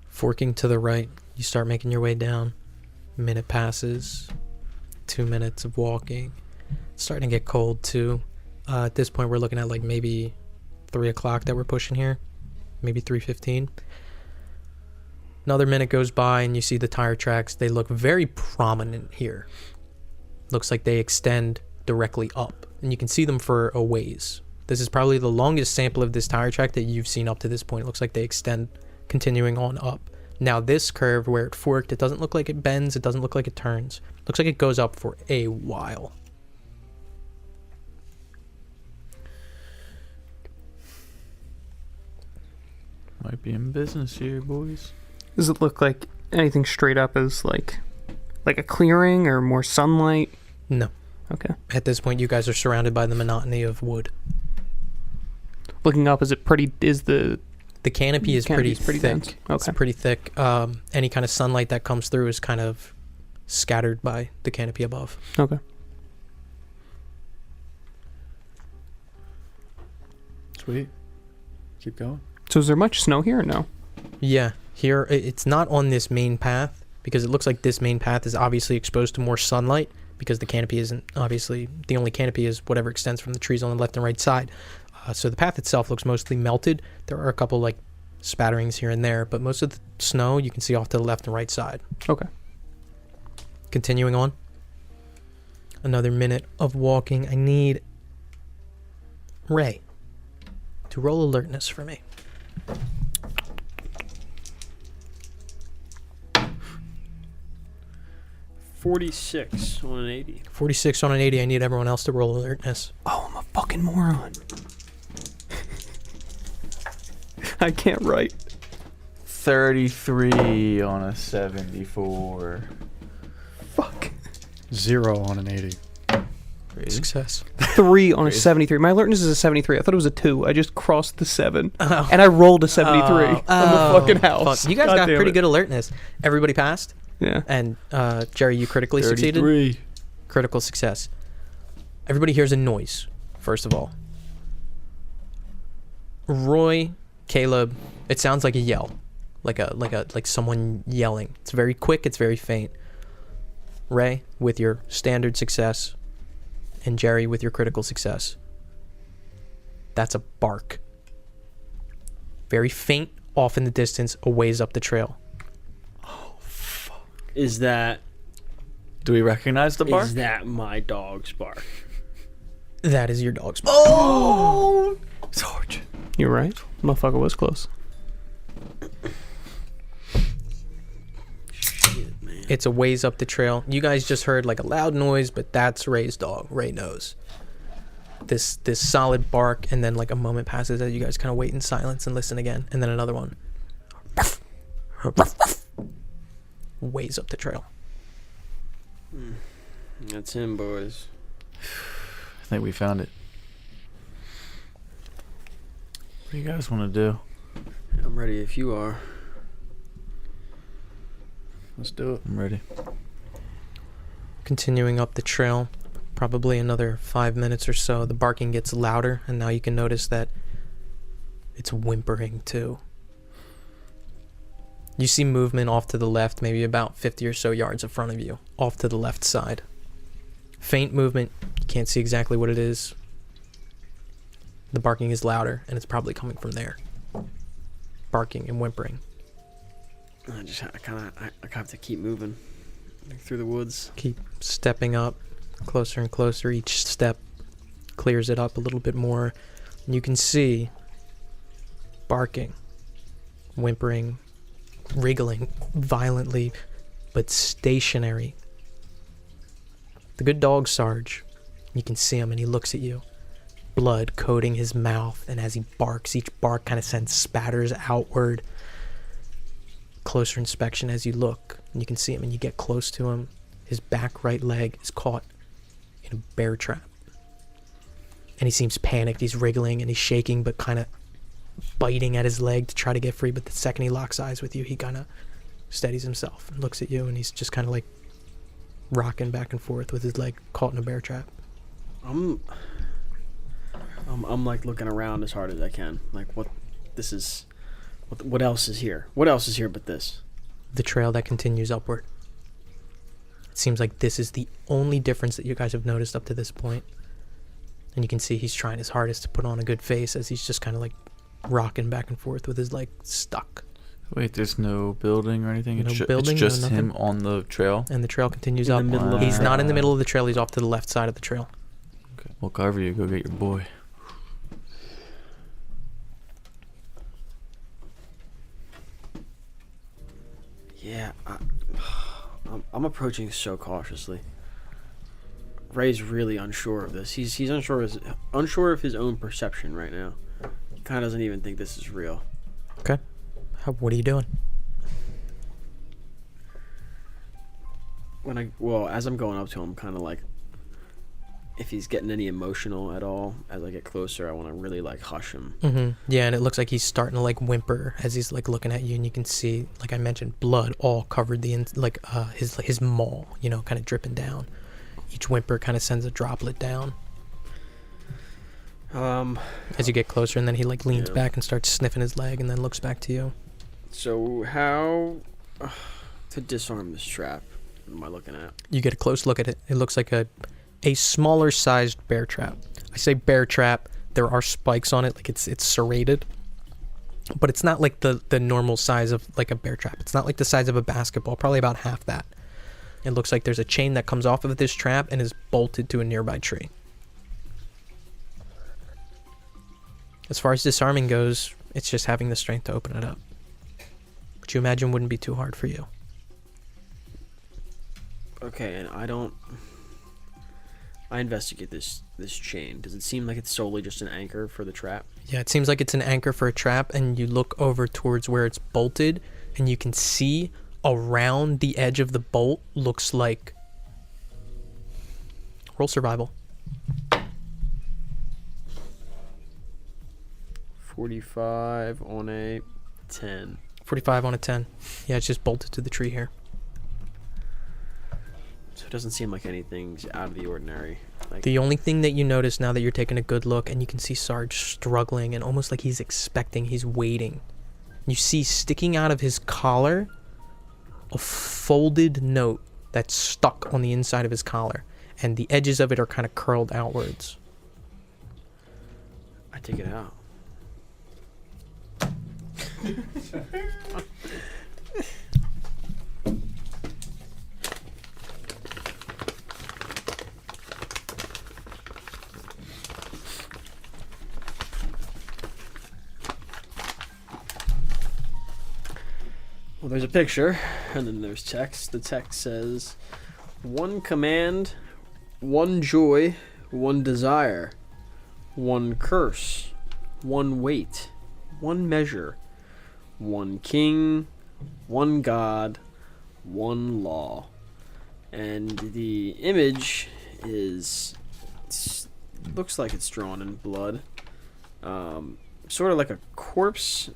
forking to the right, you start making your way down. Minute passes. 2 minutes of walking. It's starting to get cold too. At this point, we're looking at like maybe 3 o'clock that we're pushing here. Maybe 3:15. Another minute goes by and you see the tire tracks. They look very prominent here. Looks like they extend directly up, and you can see them for a ways. This is probably the longest sample of this tire track that you've seen up to this point. It looks like they extend continuing on up. Now this curve where it forked, it doesn't look like it bends, it doesn't look like it turns. Looks like it goes up for a while. Might be in business here, boys. Does it look like anything straight up as like a clearing or more sunlight? No. Okay. At this point, you guys are surrounded by the monotony of wood. Looking up, is the canopy is canopy's pretty thick. dense? It's Okay. pretty thick. Any kind of sunlight that comes through is kind of scattered by the canopy above. Okay. Sweet. Keep going. So is there much snow here or no? Yeah, here it's not on this main path because it looks like this main path is obviously exposed to more sunlight because the canopy isn't obviously the only canopy is whatever extends from the trees on the left and right side. So the path itself looks mostly melted. There are a couple like spatterings here and there, but most of the snow you can see off to the left and right side. Okay. Continuing on. Another minute of walking. I need Ray to roll alertness for me. 46 on an 80. 46 on an 80. I need everyone else to roll alertness. Oh, I'm a fucking moron. I can't write. 33 on a 74. Fuck. 0 on an 80. Crazy. Success. 3 on a Crazy. 73. My alertness is a 73. I thought it was a 2. I just crossed the 7. Oh. And I rolled a 73 on the Oh, fucking house. fuck. You guys God got damn pretty it. good alertness. Everybody passed? Yeah. And Jerry, you critically succeeded? 33. Critical success. Everybody hears a noise, first of all. Roy, Caleb, it sounds like a yell. Like someone yelling. It's very quick, it's very faint. Ray, with your standard success, and Jerry with your critical success. That's a bark. Very faint, off in the distance, a ways up the trail. Is that Do we recognize the bark? is that my dog's bark? That is your dog's bark. Oh! Sergeant. You're right. Motherfucker was close. Shit, man. It's a ways up the trail. You guys just heard like a loud noise, but that's Ray's dog. Ray knows. This solid bark, and then like a moment passes as you guys kind of wait in silence and listen again, and then another one. Ways up the trail. That's him, boys. I think we found it. What do you guys want to do? I'm ready if you are. Let's do it. I'm ready. Continuing up the trail, probably another 5 minutes or so, the barking gets louder, and now you can notice that it's whimpering too. You see movement off to the left, maybe about 50 or so yards in front of you, off to the left side. Faint movement, you can't see exactly what it is. The barking is louder, and it's probably coming from there. Barking and whimpering. I have to keep moving through the woods. Keep stepping up, closer and closer. Each step clears it up a little bit more. And you can see barking, whimpering, wriggling violently, but stationary. The good dog, Sarge. You can see him, and he looks at you. Blood coating his mouth, and as he barks, each bark kind of sends spatters outward. Closer inspection as you look, and you can see him, and you get close to him. His back right leg is caught in a bear trap. And he seems panicked. He's wriggling, and he's shaking, but kind of biting at his leg to try to get free. But the second he locks eyes with you, he kind of steadies himself and looks at you, and he's just kind of like rocking back and forth with his leg caught in a bear trap. I'm like looking around as hard as I can. Like, what else is here? What else is here but this? The trail that continues upward. It seems like this is the only difference that you guys have noticed up to this point. And you can see he's trying his hardest to put on a good face as he's just kind of like rocking back and forth with his leg stuck. Wait, there's no building or anything? No It's building, no just him nothing. on the trail? And the trail continues In up. the middle of He's the not in the trail. middle of the trail. He's off to the left side of the trail. Okay. Well, cover you. Go get your boy. Yeah, I'm approaching so cautiously. Ray's really unsure of this. He's unsure of his own perception right now. He kind of doesn't even think this is real. Okay. What are you doing? As I'm going up to him, kind of like, if he's getting any emotional at all, as I get closer, I want to really like hush him. Mm-hmm. Yeah, and it looks like he's starting to like whimper as he's like looking at you, and you can see, like I mentioned, blood all covered his maw, you know, kind of dripping down. Each whimper kind of sends a droplet down. As you get closer, and then he like leans back and starts sniffing his leg, and then looks back to you. So how to disarm this trap? What am I looking at? You get a close look at it. It looks like a smaller sized bear trap. I say bear trap. There are spikes on it, like it's serrated, but it's not like the normal size of like a bear trap. It's not like the size of a basketball. Probably about half that. It looks like there's a chain that comes off of this trap and is bolted to a nearby tree. As far as disarming goes, it's just having the strength to open it up, which you imagine wouldn't be too hard for you. Okay, and I investigate this chain. Does it seem like it's solely just an anchor for the trap? Yeah, it seems like it's an anchor for a trap, and you look over towards where it's bolted, and you can see around the edge of the bolt looks like... Roll survival. 45 on a 10. 45 on a 10. Yeah, it's just bolted to the tree here. So it doesn't seem like anything's out of the ordinary. Like, The only thing that you notice now that you're taking a good look, and you can see Sarge struggling and almost like he's expecting, he's waiting. You see sticking out of his collar a folded note that's stuck on the inside of his collar, and the edges of it are kind of curled outwards. I take it out. Well, there's a picture, and then there's text. The text says, one command, one joy, one desire, one curse, one weight, one measure, one king, one God, one law. And the image looks like it's drawn in blood. Sort of like a corpse.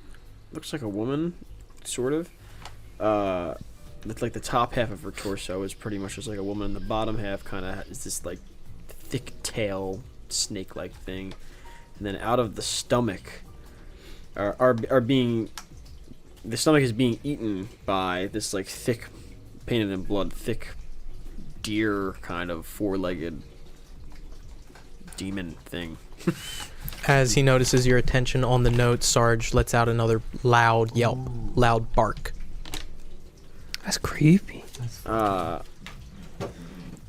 Looks like a woman, sort of. It's like the top half of her torso is pretty much just like a woman. The bottom half kind of is this like thick tail, snake-like thing. And then out of the stomach the stomach is being eaten by this like thick, painted in blood, thick deer kind of four-legged demon thing. As he notices your attention on the note, Sarge lets out another loud yelp, loud bark. That's creepy. I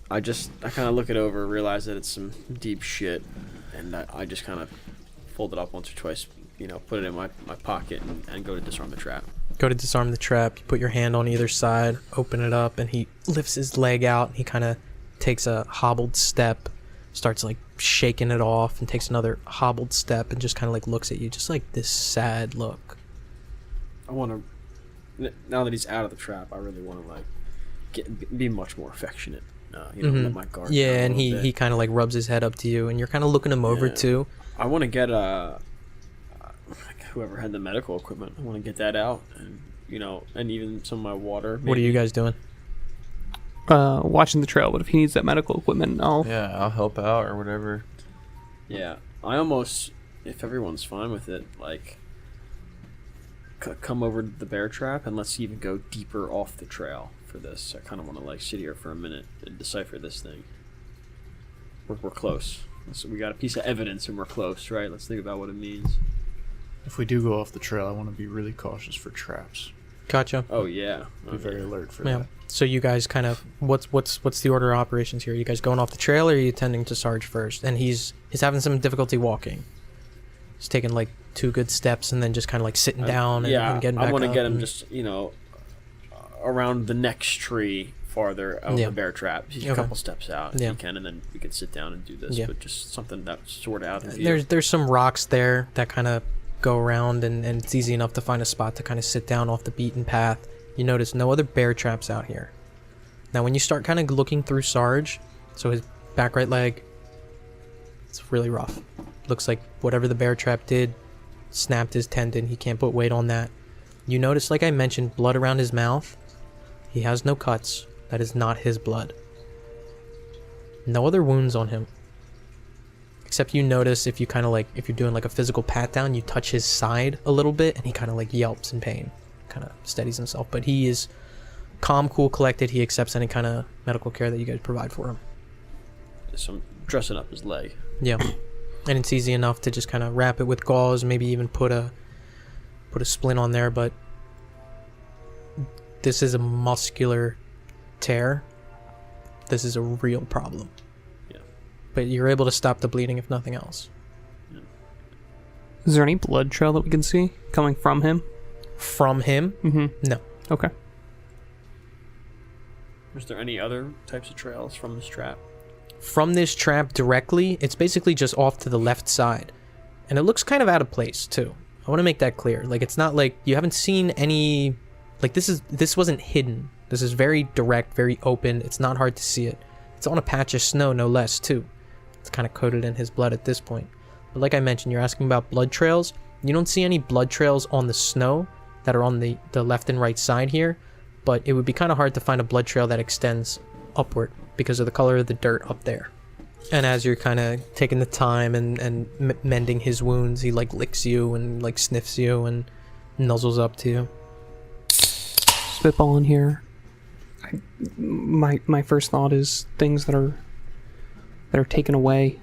kind of look it over, realize that it's some deep shit, and I just kind of fold it up once or twice, put it in my pocket and go to disarm the trap. Go to disarm the trap. You put your hand on either side, open it up, and he lifts his leg out, and he kind of takes a hobbled step, starts like shaking it off, and takes another hobbled step, and just kind of like looks at you, just like this sad look. I want to, now that he's out of the trap, I really want to like be much more affectionate. Let my guard down Yeah, a and little bit. he kind of like rubs his head up to you, and you're kind of looking him over too. I want to get whoever had the medical equipment. I want to get that out, and and even some of my water. What are you guys doing? Watching the trail, but if he needs that medical equipment, I'll help out or whatever. Yeah, I almost, if everyone's fine with it, like come over to the bear trap and let's even go deeper off the trail for this. I kind of want to like sit here for a minute and decipher this thing. We're close. So we got a piece of evidence and we're close, right? Let's think about what it means. If we do go off the trail, I want to be really cautious for traps. Gotcha. Oh yeah. Be very alert for Yeah. that. So you guys kind of what's the order of operations here? Are you guys going off the trail, or are you tending to Sarge first? And he's having some difficulty walking. He's taking like 2 good steps and then just kind of like sitting down and getting back up. I want to get him just around the next tree farther of Yeah. the bear trap. He's a Okay. couple steps out if Yeah. you can, and then we can sit down and do this. Yeah. But just something that's sort of out of view. There's some rocks there that kind of go around, and it's easy enough to find a spot to kind of sit down off the beaten path. You notice no other bear traps out here. Now, when you start kind of looking through Sarge, so his back right leg, it's really rough. Looks like whatever the bear trap did snapped his tendon. He can't put weight on that. You notice, like I mentioned, blood around his mouth. He has no cuts. That is not his blood. No other wounds on him. Except you notice if you kind of like, if you're doing like a physical pat down, you touch his side a little bit and he kind of like yelps in pain. Kind of steadies himself. But he is calm, cool, collected. He accepts any kind of medical care that you guys provide for him. So I'm dressing up his leg. Yeah. And it's easy enough to just kind of wrap it with gauze, maybe even put a splint on there, but this is a muscular tear. This is a real problem. Yeah. But you're able to stop the bleeding if nothing else. Is there any blood trail that we can see coming from him? From him? Mm-hmm. No. Okay. Is there any other types of trails from this trap? From this trap directly, it's basically just off to the left side. And it looks kind of out of place too. I want to make that clear. Like, it's not like you haven't seen any, like, this wasn't hidden. This is very direct, very open. It's not hard to see it. It's on a patch of snow, no less, too. It's kind of coated in his blood at this point. But like I mentioned, you're asking about blood trails. You don't see any blood trails on the snow that are on the left and right side here, but it would be kind of hard to find a blood trail that extends upward because of the color of the dirt up there. And as you're kind of taking the time and mending his wounds, he like licks you and like sniffs you and nuzzles up to you. Spitballing here. My first thought is things that are taken away.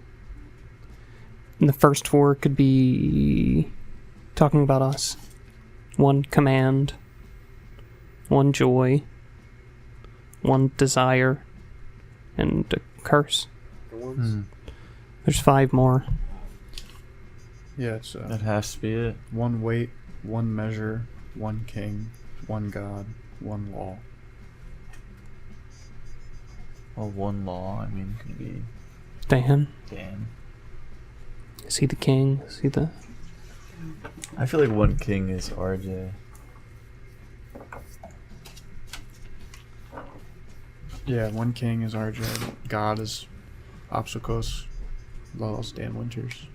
And the first four could be talking about us. One command, one joy, one desire, and a curse. There's 5 more. Yeah, it's That has to be it. one weight, one measure, one king, one god, one law. Well, one law, I mean, could be Dan. Dan. Is he the king? Is he the... I feel like one king is RJ. Yeah, one king is RJ. God is Opsicos. Law is Dan Winters.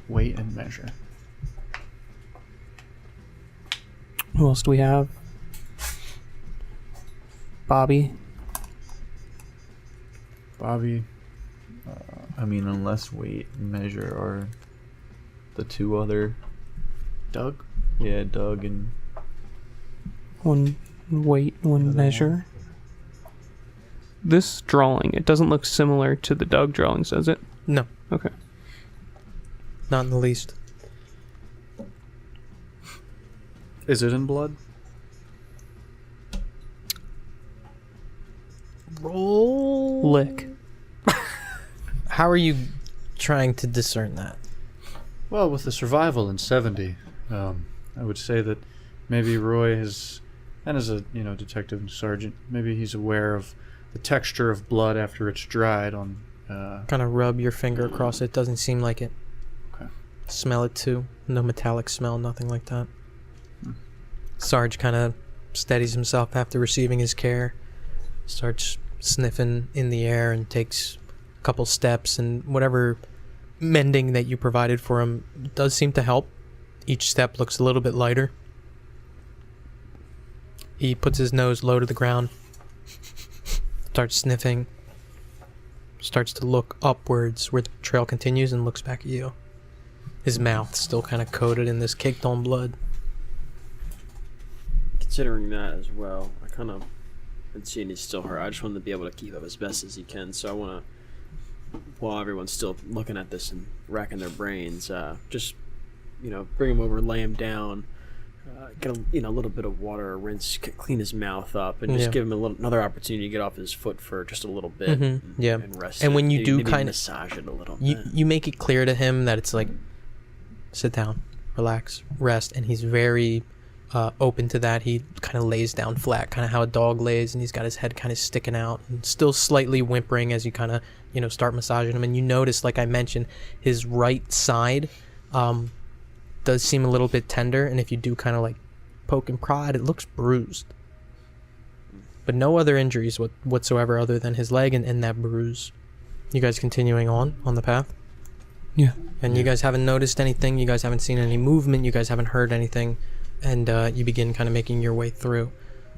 Weight and measure. Who else do we have? Bobby. Bobby. I mean, unless weight and measure are the 2 other. Doug. Yeah, Doug and. One weight, one measure. This drawing, it doesn't look similar to the Doug drawings, does it? No, Okay. not in the least. Is it in blood? Roll. Lick. How are you trying to discern that? Well, with the survival in 70, I would say that maybe Roy has, and as a detective and sergeant, maybe he's aware of the texture of blood after it's dried on. Kind of rub your finger across it. Doesn't seem like it. Okay. Smell it too. No metallic smell, nothing like that. Sarge kind of steadies himself after receiving his care. Starts sniffing in the air and takes a couple steps, and whatever mending that you provided for him does seem to help. Each step looks a little bit lighter. He puts his nose low to the ground, starts sniffing, starts to look upwards where the trail continues, and looks back at you. His mouth still kind of coated in this caked on blood. Considering that as well, I kind of been seeing he's still hurt. I just want to be able to keep up as best as he can. So I want to, while everyone's still looking at this and racking their brains, just bring him over, lay him down, get a little bit of water, rinse, clean his mouth up, and just give him another opportunity to get off his foot for just a little bit. And rest. And when you do maybe kind of massage it a little bit. you make it clear to him that it's like, sit down, relax, rest, and he's very open to that. He kind of lays down flat, kind of how a dog lays, and he's got his head kind of sticking out and still slightly whimpering as you kind of, start massaging him. And you notice, like I mentioned, his right side does seem a little bit tender, and if you do kind of like poke and prod, it looks bruised. But no other injuries whatsoever other than his leg and that bruise. You guys continuing on the path? Yeah. And you guys haven't noticed anything, you guys haven't seen any movement, you guys haven't heard anything, and you begin kind of making your way through.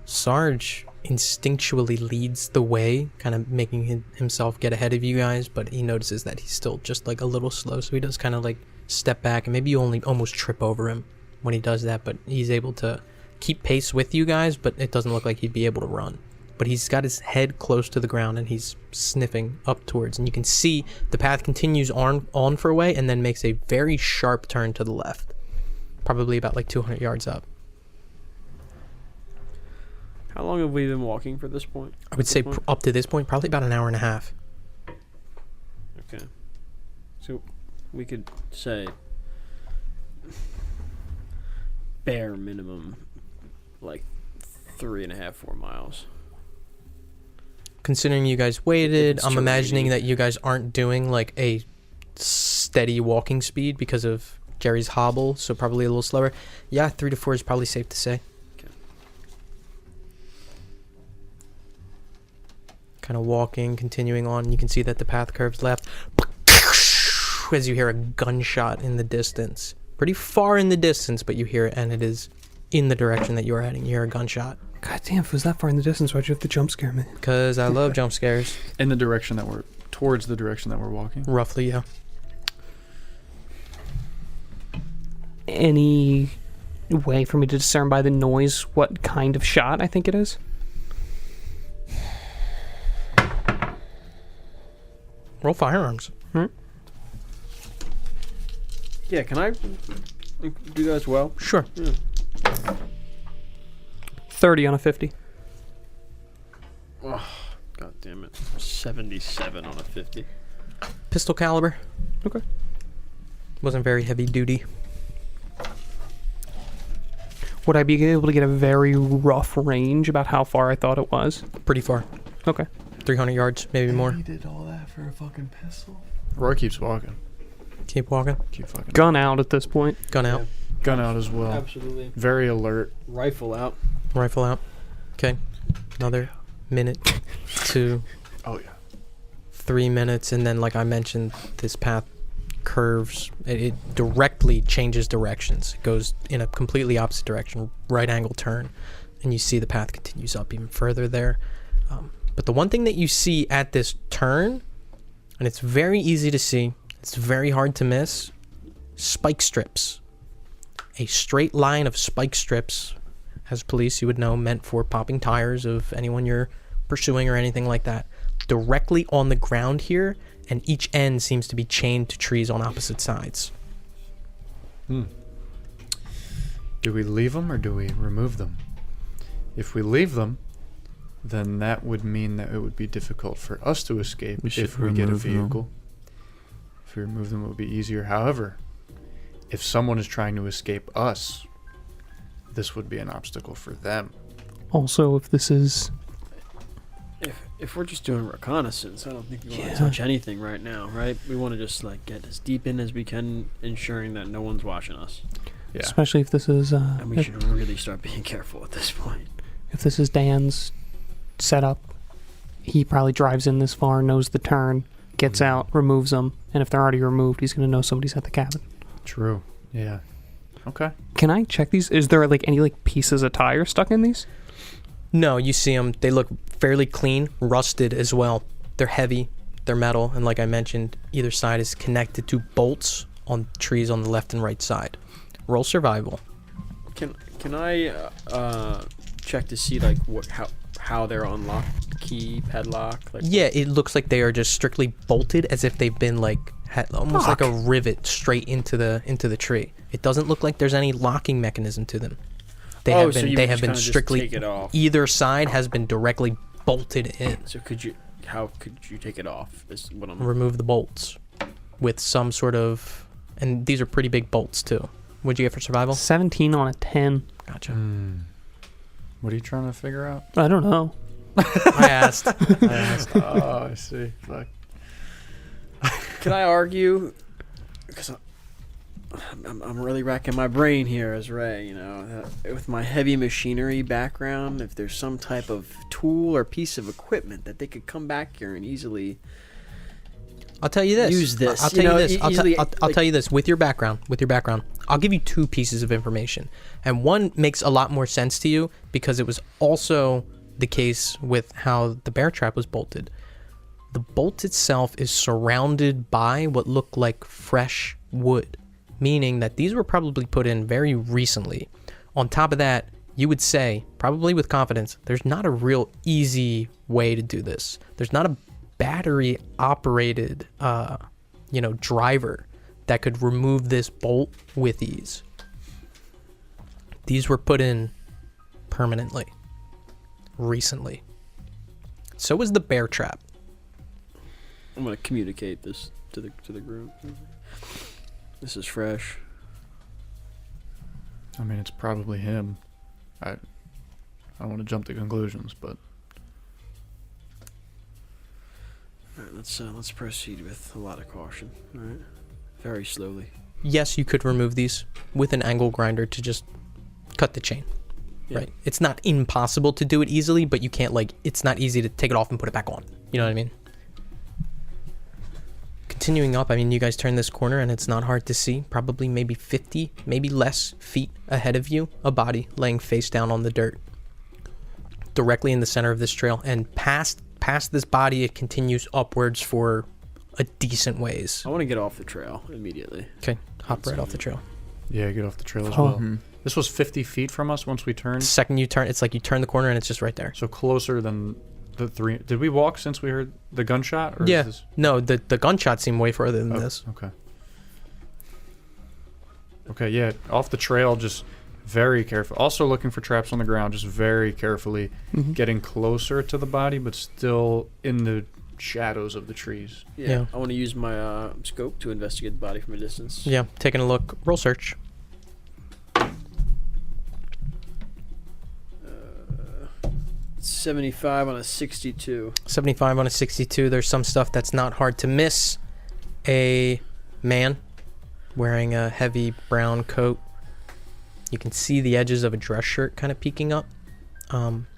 Sarge instinctually leads the way, kind of making himself get ahead of you guys, but he notices that he's still just like a little slow, so he does kind of like step back, and maybe you only almost trip over him when he does that, but he's able to keep pace with you guys, but it doesn't look like he'd be able to run. But he's got his head close to the ground and he's sniffing up towards, and you can see the path continues on for a way and then makes a very sharp turn to the left, probably about like 200 yards up. How long have we been walking for this point? I would say up to this point, probably about an hour and a half. Okay. So we could say bare minimum like 3.5, 4 miles. Considering you guys waited, I'm terrain. imagining that you guys aren't doing like a steady walking speed because of Jerry's hobble, so probably a little slower. Yeah, 3 to 4 is probably safe to say. Okay. Kind of walking, continuing on. You can see that the path curves left as you hear a gunshot in the distance. Pretty far in the distance, but you hear it, and it is in the direction that you're heading. You hear a gunshot. God damn, if it was that far in the distance, why'd you have to jump scare me? Because I love jump scares. In the direction that towards the direction that we're walking. Roughly, yeah. Any way for me to discern by the noise what kind of shot I think it is? Roll firearms. Yeah, can I do that as well? Sure. Yeah. 30 on a 50. Oh, God damn it. 77 on a 50. Pistol caliber. Okay. Wasn't very heavy duty. Would I be able to get a very rough range about how far I thought it was? Pretty far. Okay. 300 yards, maybe more. He did all that for a fucking pistol. Roy keeps walking. Keep walking. Keep fucking. Gun out at this point. Gun out. Gun out as well. Absolutely. Very alert. Rifle out. Rifle out. Okay. Another minute, 2, Oh yeah. 3 minutes, and then like I mentioned, this path curves. It directly changes directions. It goes in a completely opposite direction, right angle turn, and you see the path continues up even further there. But the one thing that you see at this turn, and it's very easy to see, it's very hard to miss, spike strips. A straight line of spike strips, as police you would know, meant for popping tires of anyone you're pursuing or anything like that, directly on the ground here, and each end seems to be chained to trees on opposite sides. Do we leave them or do we remove them? If we leave them, then that would mean that it would be difficult for us to escape if we get a vehicle. If we remove them, it would be easier. However, if someone is trying to escape us, this would be an obstacle for them. Also, if this is... If we're just doing reconnaissance, I don't think we want to touch anything right now, right? We want to just like get as deep in as we can, ensuring that no one's watching us. Yeah. Especially if this is... And we should really start being careful at this point. If this is Dan's setup, he probably drives in this far, knows the turn, gets out, removes them, and if they're already removed, he's going to know somebody's at the cabin. True. Yeah. Okay. Can I check these? Is there like any like pieces of tire stuck in these? No, you see them. They look fairly clean, rusted as well. They're heavy, they're metal, and like I mentioned, either side is connected to bolts on trees on the left and right side. Roll survival. Can I check to see like how they're unlocked, key, padlock? Like Yeah, it looks like they are just strictly bolted, as if they've been like almost like a rivet straight into the tree. It doesn't look like there's any locking mechanism to them. They have been strictly, take it off. either side has been directly bolted in. So how could you take it off? Is what I'm Remove the bolts with some sort of, and these are pretty big bolts too. What'd you get for survival? 17 on a 10. Gotcha. What are you trying to figure out? I don't know. I asked. Oh, I see. Fuck. Can I argue? Because I'm really racking my brain here as Ray, you know. With my heavy machinery background, if there's some type of tool or piece of equipment that they could come back here and easily I'll tell you this. use this. I'll tell you this. Easily, I'll tell you this. With your background, I'll give you 2 pieces of information, and one makes a lot more sense to you because it was also the case with how the bear trap was bolted. The bolt itself is surrounded by what look like fresh wood, meaning that these were probably put in very recently. On top of that, you would say, probably with confidence, there's not a real easy way to do this. There's not a battery operated driver that could remove this bolt with ease. These were put in permanently recently. So was the bear trap. I'm gonna communicate this to the group. This is fresh. I mean, it's probably him. I don't want to jump to conclusions, but All right, let's proceed with a lot of caution. All right, very slowly. Yes, you could remove these with an angle grinder to just cut the chain. Yeah. Right? It's not impossible to do it easily, but you can't it's not easy to take it off and put it back on. You know what I mean? Continuing up, I mean, you guys turn this corner and it's not hard to see, probably maybe 50, maybe less feet ahead of you, a body laying face down on the dirt. Directly in the center of this trail, and past this body, it continues upwards for a decent ways. I want to get off the trail immediately. Okay, hop right off the trail. yeah, get off the trail as Oh. well. This was 50 feet from us once we turned, The second you turn, it's like you turn the corner and it's just right there. so closer than the 3. Did we walk since we heard the gunshot? Or Yeah. Is this... No, the gunshot seemed way further than Oh, this. Okay. Okay, yeah, off the trail, just very careful. Also looking for traps on the ground, just very carefully getting closer to the body, but still in the shadows of the trees. Yeah. I want to use my scope to investigate the body from a distance. Yeah, taking a look. Roll search. 75 on a 62. 75 on a 62. There's some stuff that's not hard to miss. A man wearing a heavy brown coat. You can see the edges of a dress shirt kind of peeking up.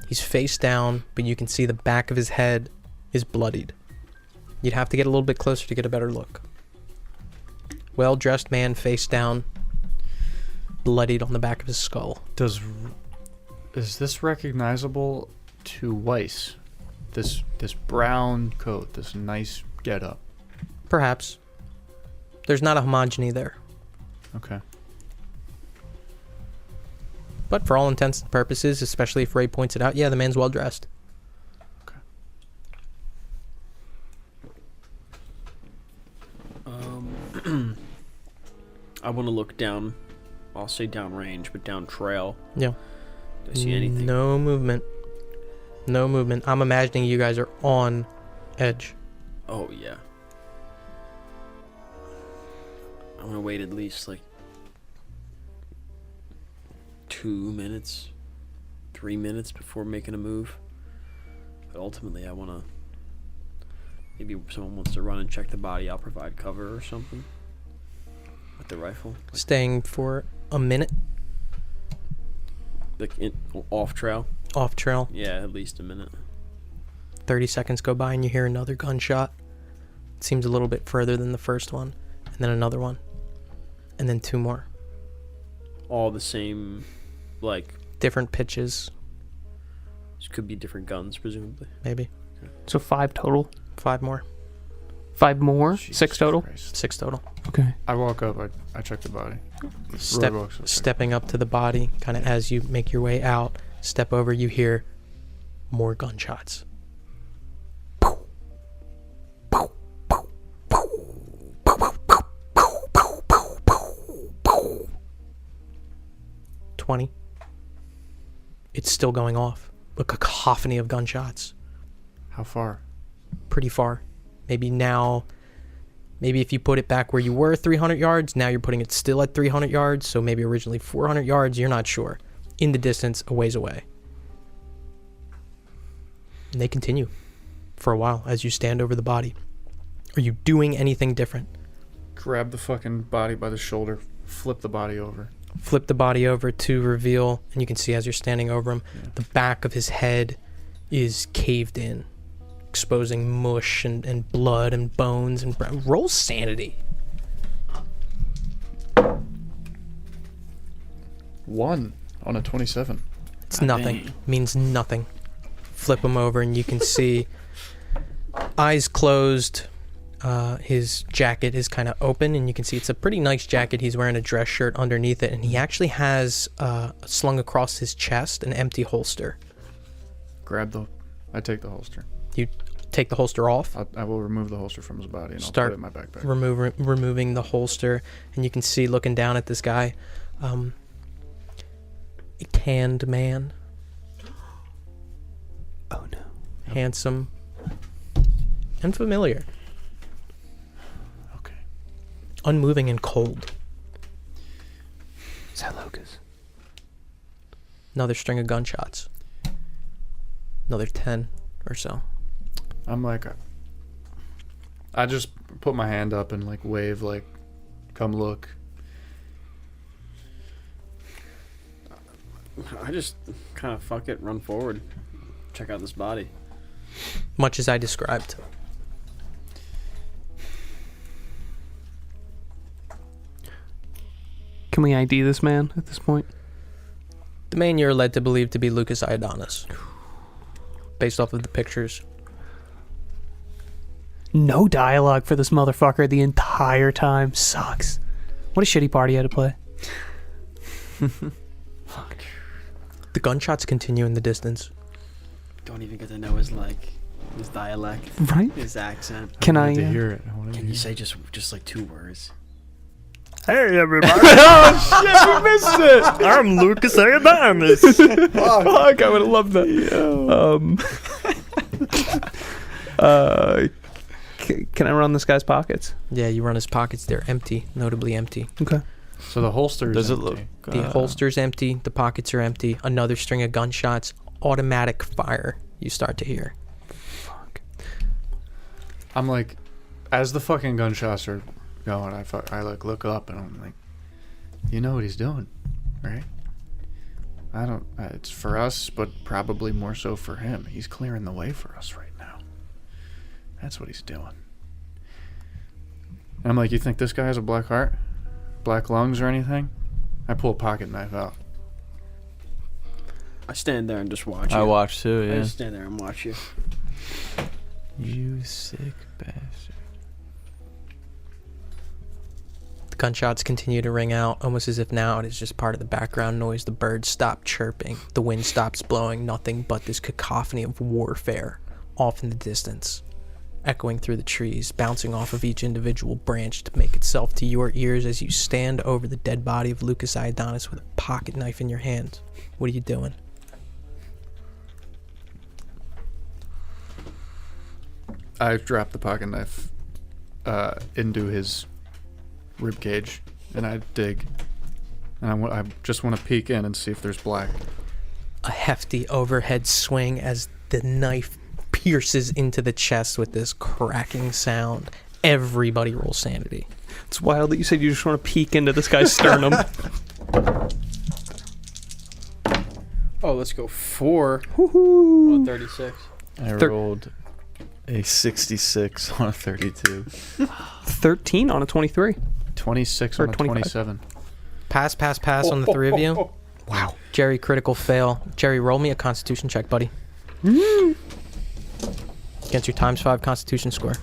He's face down, but you can see the back of his head is bloodied. You'd have to get a little bit closer to get a better look. Well-dressed man, face down, bloodied on the back of his skull. Is this recognizable to Weiss? This brown coat, this nice getup. Perhaps. There's not a homogeny there. Okay. But for all intents and purposes, especially if Ray points it out, yeah, the man's well dressed. I want to look down. I'll say down range, but down trail. Yeah. Do I see anything? No movement. No movement. I'm imagining you guys are on edge. Oh, yeah. I'm going to wait at least like 2 minutes, 3 minutes before making a move. But ultimately, I want to... Maybe if someone wants to run and check the body, I'll provide cover or something. With the rifle. Staying for a minute Like off trail? off trail. Yeah, at least a minute. 30 seconds go by and you hear another gunshot. It seems a little bit further than the first one. And then another one. And then 2 more. All the same, like... Different pitches, This could be different guns, presumably. maybe. So 5 total. 5 more. 5 more. Jesus 6 total. Christ. 6 total. Okay. I walk up, I check the body. Stepping up to the body, kind of as you make your way out, step over, you hear more gunshots. 20. It's still going off. A cacophony of gunshots. How far? Pretty far. Maybe now Maybe if you put it back where you were 300 yards, now you're putting it still at 300 yards, so maybe originally 400 yards, you're not sure. In the distance, a ways away. And they continue for a while as you stand over the body. Are you doing anything different? Grab the fucking body by the shoulder, flip the body over. Flip the body over to reveal, and you can see as you're standing over him, the back of his head is caved in, exposing mush and blood and bones. And roll sanity. 1 on a 27. It's nothing. Means nothing. Flip him over and you can see eyes closed. His jacket is kind of open and you can see it's a pretty nice jacket. He's wearing a dress shirt underneath it, and he actually has slung across his chest an empty holster. I take the holster. You take the holster off. I will remove the holster from his body and Start I'll put it in my backpack. Removing the holster, and you can see looking down at this guy, a tanned man. Oh no. Handsome and familiar. Okay. Unmoving and cold. Is that Lucas? Another string of gunshots. Another 10 or so. I'm like, I just put my hand up and like wave, like, come look. I just kind of fuck it, run forward, check out this body. Much as I described. Can we ID this man at this point? The man you're led to believe to be Lucas Iodonis, based off of the pictures. No dialogue for this motherfucker the entire time. Sucks. What a shitty party I had to play. Fuck. The gunshots continue in the distance. Don't even get to know his dialect, Right? his accent. Can I wanted to hear it. I wanted to Can hear you say just like 2 words? Hey everybody. Oh shit, we missed it! I'm Lucas Iodonis. Fuck, I would have loved that. Can I run this guy's pockets? Yeah, you run his pockets. They're empty, notably empty. Okay. So the holster is Does it empty. look? The holster's empty. The pockets are empty. Another string of gunshots. Automatic fire you start to hear. Fuck. I'm like, as the fucking gunshots are going, I like look up and I'm like, you know what he's doing, right? I don't. It's for us, but probably more so for him. He's clearing the way for us right now. That's what he's doing. And I'm like, you think this guy has a black heart, black lungs, or anything? I pull a pocket knife out. I stand there and just watch you. I watch too, I yeah. just stand there and watch you. You sick bastard. The gunshots continue to ring out, almost as if now it is just part of the background noise. The birds stop chirping. The wind stops blowing. Nothing but this cacophony of warfare off in the distance, echoing through the trees, bouncing off of each individual branch to make itself to your ears as you stand over the dead body of Lucas Iodonis with a pocket knife in your hand. What are you doing? I drop the pocket knife into his rib cage, and I dig, and I just want to peek in and see if there's black. A hefty overhead swing as the knife pierces into the chest with this cracking sound. Everybody roll sanity. It's wild that you said you just want to peek into this guy's sternum. Oh, let's go 4 Woohoo. on 36. I rolled a 66 on a 32. 13 on a 23. 26 Or on a 25. 27. Pass on the 3 of you. Wow. Jerry, critical fail. Jerry, roll me a constitution check, buddy. Against your ×5 constitution score.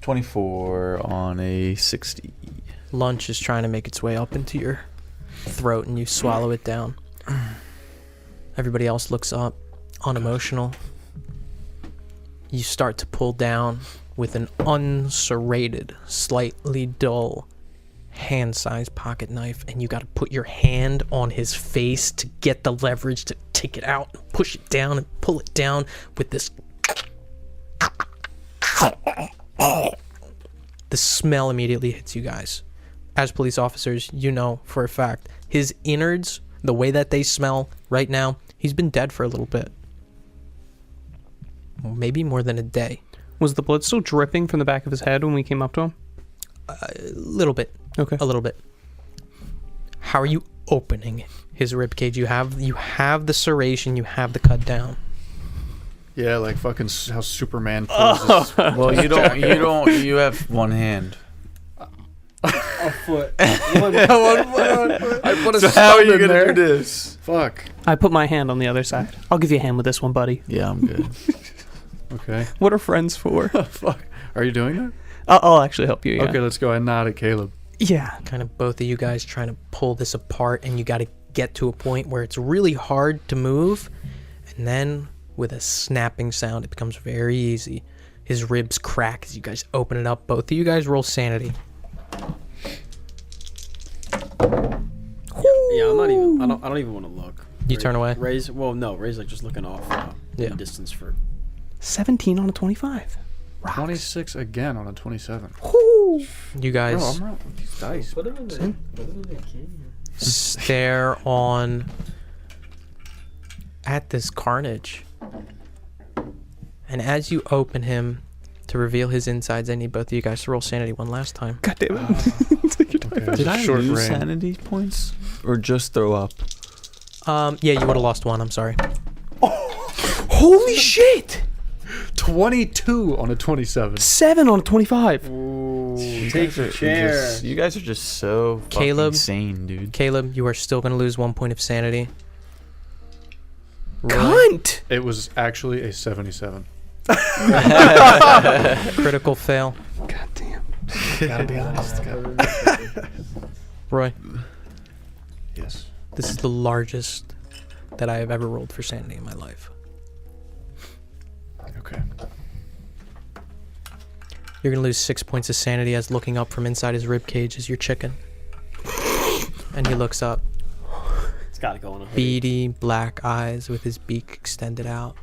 24 on a 60. Lunch is trying to make its way up into your throat and you swallow it down. Everybody else looks up, unemotional. You start to pull down with an unserrated, slightly dull, hand-sized pocket knife, and you got to put your hand on his face to get the leverage to take it out, push it down, and pull it down with this The smell immediately hits you guys. As police officers, you know for a fact his innards, the way that they smell right now, he's been dead for a little bit. Maybe more than a day. Was the blood still dripping from the back of his head when we came up to him? A little bit. Okay. A little bit. How are you opening his rib cage? You have the serration, you have the cut down. Yeah, like fucking how Superman closes. Well, you have one hand. A foot. I put a So how are you in gonna there. do this? Fuck. I put my hand on the other side. I'll give you a hand with this one, buddy. Yeah, I'm good. Okay. What are friends for? Fuck. Are you doing that? I'll actually help you. Yeah. Okay, let's go. I nod at Caleb. Yeah. Kind of both of you guys trying to pull this apart, and you got to get to a point where it's really hard to move, and then with a snapping sound it becomes very easy. His ribs crack as you guys open it up. Both of you guys roll sanity. Yeah, I'm not even. I don't even want to look. You turn away? Ray's. Well, no. Ray's like just looking off. Yeah. In distance for. 17 on a 25. Rocks. 26 again on a 27. You guys Bro, I'm out with these dice. stare on at this carnage. And as you open him to reveal his insides, I need both of you guys to roll sanity one last time. God damn it. Take your time. Okay, Did I short lose range. sanity points or just throw up? Yeah, you would have lost one, I'm sorry. Holy shit! 22 on a 27. 7 on a 25. Ooh, take your chair. You guys are just so fucking Caleb? insane, dude. Caleb, you are still going to lose 1 point of sanity. Roy, Cunt! It was actually a 77. critical fail. God damn. Gotta be honest. Roy, Yes. this is the largest that I have ever rolled for sanity in my life. Okay. You're going to lose 6 points of sanity as looking up from inside his rib cage is your chicken. And he looks up. It's got to go on a hoodie. Beady black eyes with his beak extended out.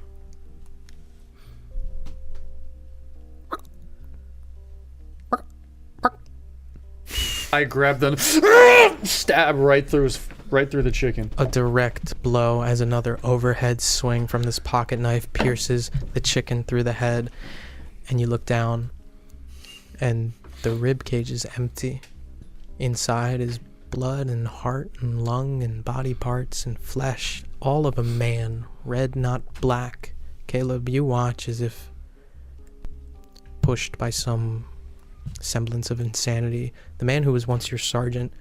I grabbed the stab right through the chicken. A direct blow as another overhead swing from this pocket knife pierces the chicken through the head. And you look down, and the rib cage is empty. Inside is blood and heart and lung and body parts and flesh, all of a man, red not black. Caleb, you watch as if pushed by some semblance of insanity. The man who was once your sergeant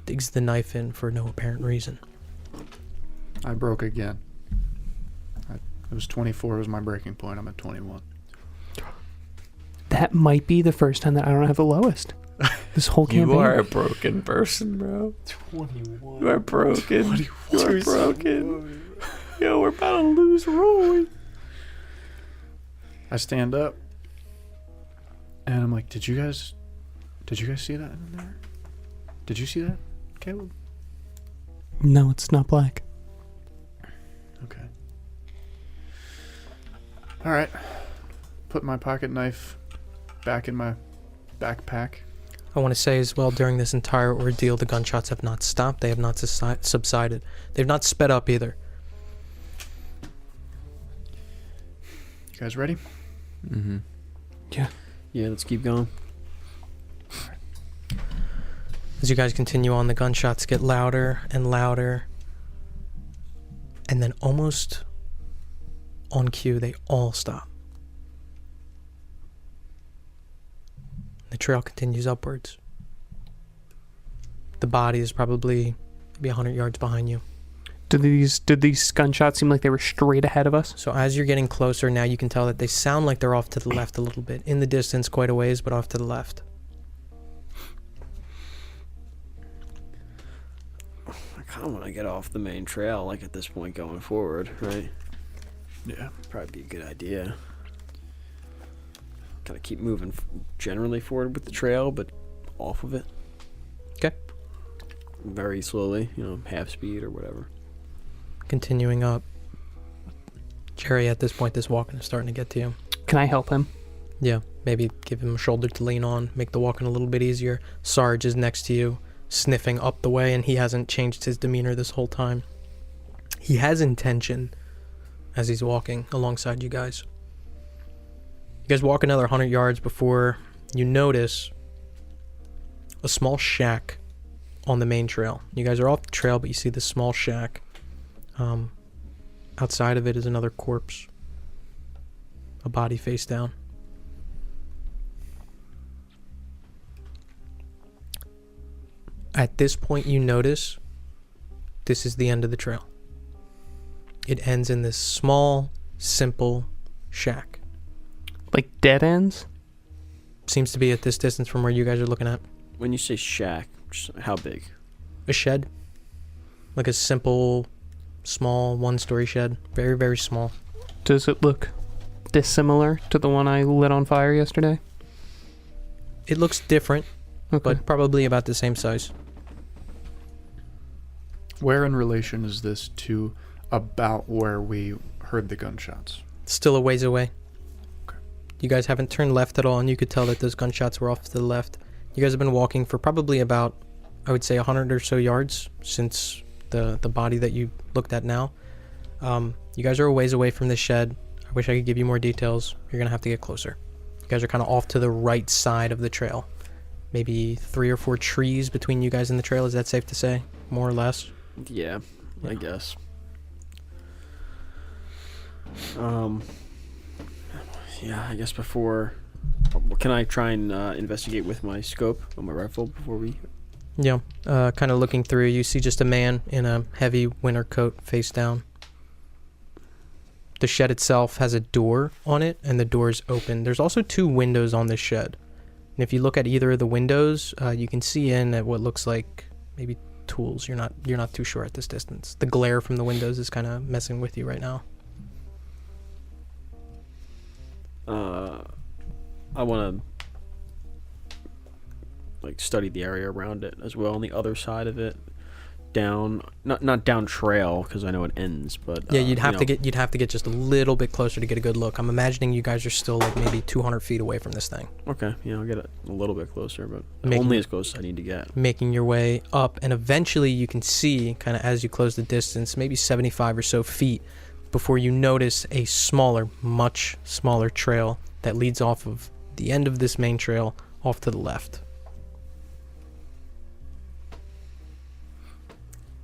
digs the knife in for no apparent reason. I broke again. It was 24 was my breaking point. I'm at 21. That might be the first time that I don't have the lowest. This whole campaign. You are a broken person, bro. 21. You are broken. You are broken. Yo, we're about to lose Roy. I stand up, and I'm like, Did you guys see that in there? Did you see that, Caleb? No, it's not black. Okay. All right. Put my pocket knife back in my backpack. I want to say as well, during this entire ordeal, the gunshots have not stopped. They have not subsided. They've not sped up either. You guys ready? Mm-hmm. Yeah, let's keep going. As you guys continue on, the gunshots get louder and louder. And then almost on cue, they all stop. The trail continues upwards. The body is probably maybe 100 yards behind you. Did these gunshots seem like they were straight ahead of us? So as you're getting closer now, you can tell that they sound like they're off to the left a little bit. In the distance, quite a ways, but off to the left. I kind of want to get off the main trail, like at this point going forward, right? Yeah. Probably be a good idea. Kind of keep moving generally forward with the trail, but off of it. Okay. Very slowly, half speed or whatever. Continuing up. Jerry, at this point, this walking is starting to get to you. Can I help him? Yeah, maybe give him a shoulder to lean on, make the walking a little bit easier. Sarge is next to you, sniffing up the way, and he hasn't changed his demeanor this whole time. He has intention as he's walking alongside you guys. You guys walk another 100 yards before you notice a small shack on the main trail. You guys are off the trail, but you see this small shack. Outside of it is another corpse. A body face down. At this point, you notice this is the end of the trail. It ends in this small, simple shack. Like dead ends? Seems to be at this distance from where you guys are looking at. When you say shack, how big? A shed. Like a simple, small, one-story shed. Very, very small. Does it look dissimilar to the one I lit on fire yesterday? It looks different, Okay. but probably about the same size. Where in relation is this to about where we heard the gunshots? Still a ways away. Okay. You guys haven't turned left at all, and you could tell that those gunshots were off to the left. You guys have been walking for probably about, I would say, 100 or so yards since the body that you looked at now. You guys are a ways away from the shed. I wish I could give you more details. You're going to have to get closer. You guys are kind of off to the right side of the trail. Maybe 3 or 4 trees between you guys and the trail. Is that safe to say? More or less? Yeah, I guess. Yeah, I guess before... Can I try and investigate with my scope on my rifle before we... Yeah. Kind of looking through, you see just a man in a heavy winter coat face down. The shed itself has a door on it, and the door is open. There's also 2 windows on this shed. And if you look at either of the windows, you can see in at what looks like maybe tools. You're not too sure at this distance. The glare from the windows is kind of messing with you right now. I want to study the area around it as well on the other side of it. Down, not down trail because I know it ends, but yeah, you'd have to get just a little bit closer to get a good look. I'm imagining you guys are still like maybe 200 feet away from this thing. Okay, yeah, I'll get it a little bit closer, but Making- only as close as I need to get. Making your way up, and eventually you can see, kind of as you close the distance, maybe 75 or so feet before you notice a smaller, much smaller trail that leads off of the end of this main trail off to the left.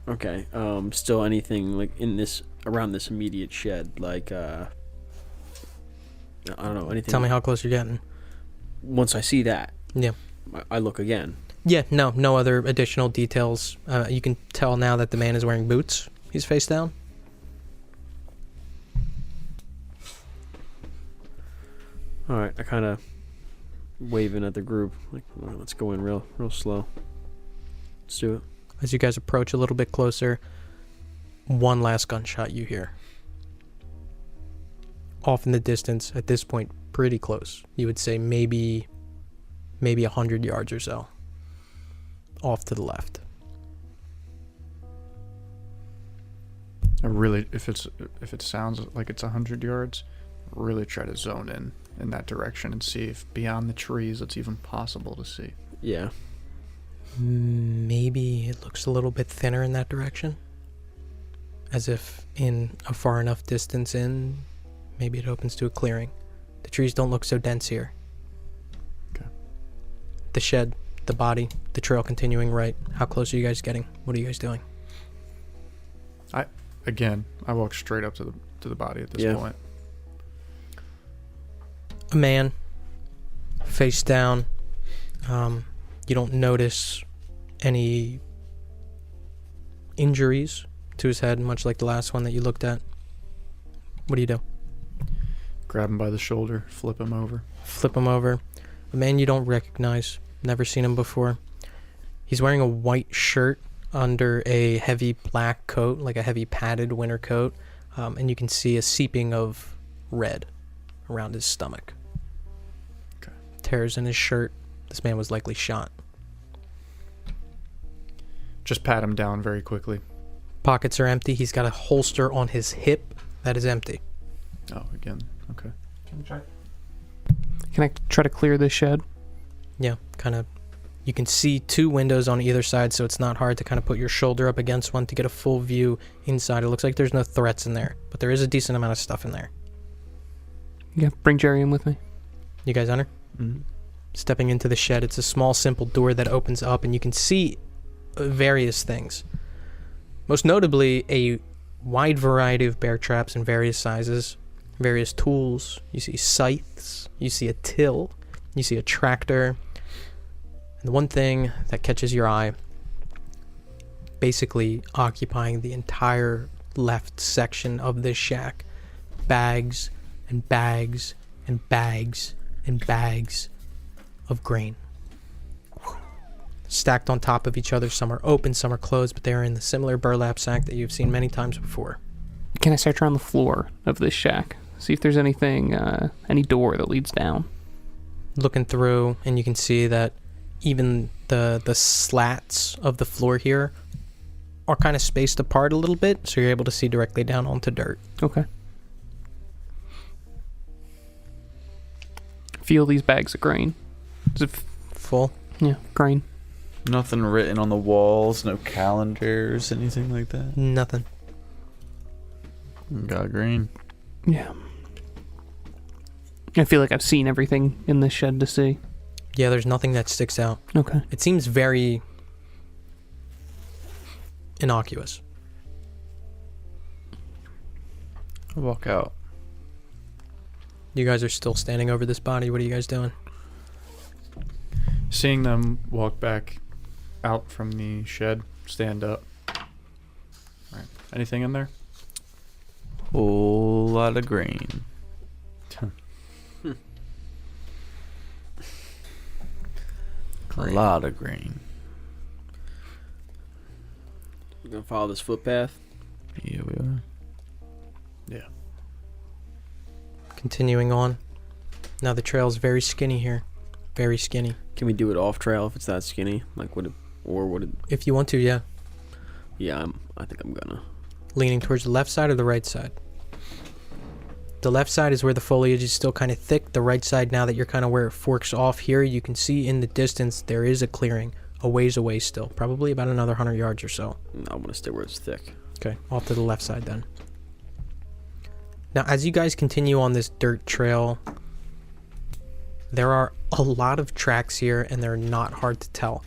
Okay, still anything like in this, around this immediate shed, like, I don't know, anything. Tell me how close you're getting. Once I see that, Yeah. I look again. Yeah, no other additional details. You can tell now that the man is wearing boots. He's face down. Alright, I kind of waving at the group, like, well, let's go in real slow. Let's do it. As you guys approach a little bit closer, one last gunshot you hear. Off in the distance, at this point, pretty close. You would say maybe 100 yards or so. Off to the left. I really, if it sounds like it's 100 yards, really try to zone in that direction and see if beyond the trees it's even possible to see. Yeah. Maybe it looks a little bit thinner in that direction. As if in a far enough distance in, maybe it opens to a clearing. The trees don't look so dense here. Okay. The shed, the body, the trail continuing right. How close are you guys getting? What are you guys doing? I walk straight up to the body at this point. A man, face down. You don't notice any injuries to his head, much like the last one that you looked at. What do you do? Grab him by the shoulder, flip him over. Flip him over. A man you don't recognize. Never seen him before. He's wearing a white shirt under a heavy black coat, like a heavy padded winter coat. And you can see a seeping of red around his stomach. Okay. Tears in his shirt. This man was likely shot. Just pat him down very quickly. Pockets are empty. He's got a holster on his hip that is empty. Oh, again. Okay. Can we check? Can I try to clear this shed? Yeah, kind of. You can see 2 windows on either side, so it's not hard to kind of put your shoulder up against one to get a full view inside. It looks like there's no threats in there, but there is a decent amount of stuff in there. Yeah, bring Jerry in with me. You guys enter? Mm-hmm. Stepping into the shed, it's a small, simple door that opens up, and you can see various things. Most notably, a wide variety of bear traps in various sizes, various tools. You see scythes, you see a till, you see a tractor. And the one thing that catches your eye, basically occupying the entire left section of this shack, bags and bags and bags and bags of grain. Stacked on top of each other. Some are open, some are closed, but they are in the similar burlap sack that you've seen many times before. Can I search around the floor of this shack? See if there's anything, any door that leads down. Looking through, and you can see that even the slats of the floor here are kind of spaced apart a little bit, so you're able to see directly down onto dirt. Okay. Feel these bags of grain. Is it Full. yeah, grain. Nothing written on the walls, no calendars, anything like that. Nothing. Got green. Yeah. I feel like I've seen everything in this shed to see. Yeah, there's nothing that sticks out. Okay. It seems very innocuous. I'll walk out. You guys are still standing over this body. What are you guys doing? Seeing them walk back out from the shed, stand up. All right. Anything in there? Whole lot of green. A lot of green. We're gonna follow this footpath. Yeah, we are. Yeah. Continuing on. Now the trail's very skinny here. Very skinny. Can we do it off trail if it's that skinny? Like would it, or would it? If you want to, yeah. Yeah, I think I'm gonna. Leaning towards the left side or the right side? The left side is where the foliage is still kind of thick. The right side, now that you're kind of where it forks off here, you can see in the distance there is a clearing. A ways away still. Probably about another 100 yards or so. I want to stay where it's thick. Okay, off to the left side then. Now, as you guys continue on this dirt trail, there are a lot of tracks here, and they're not hard to tell.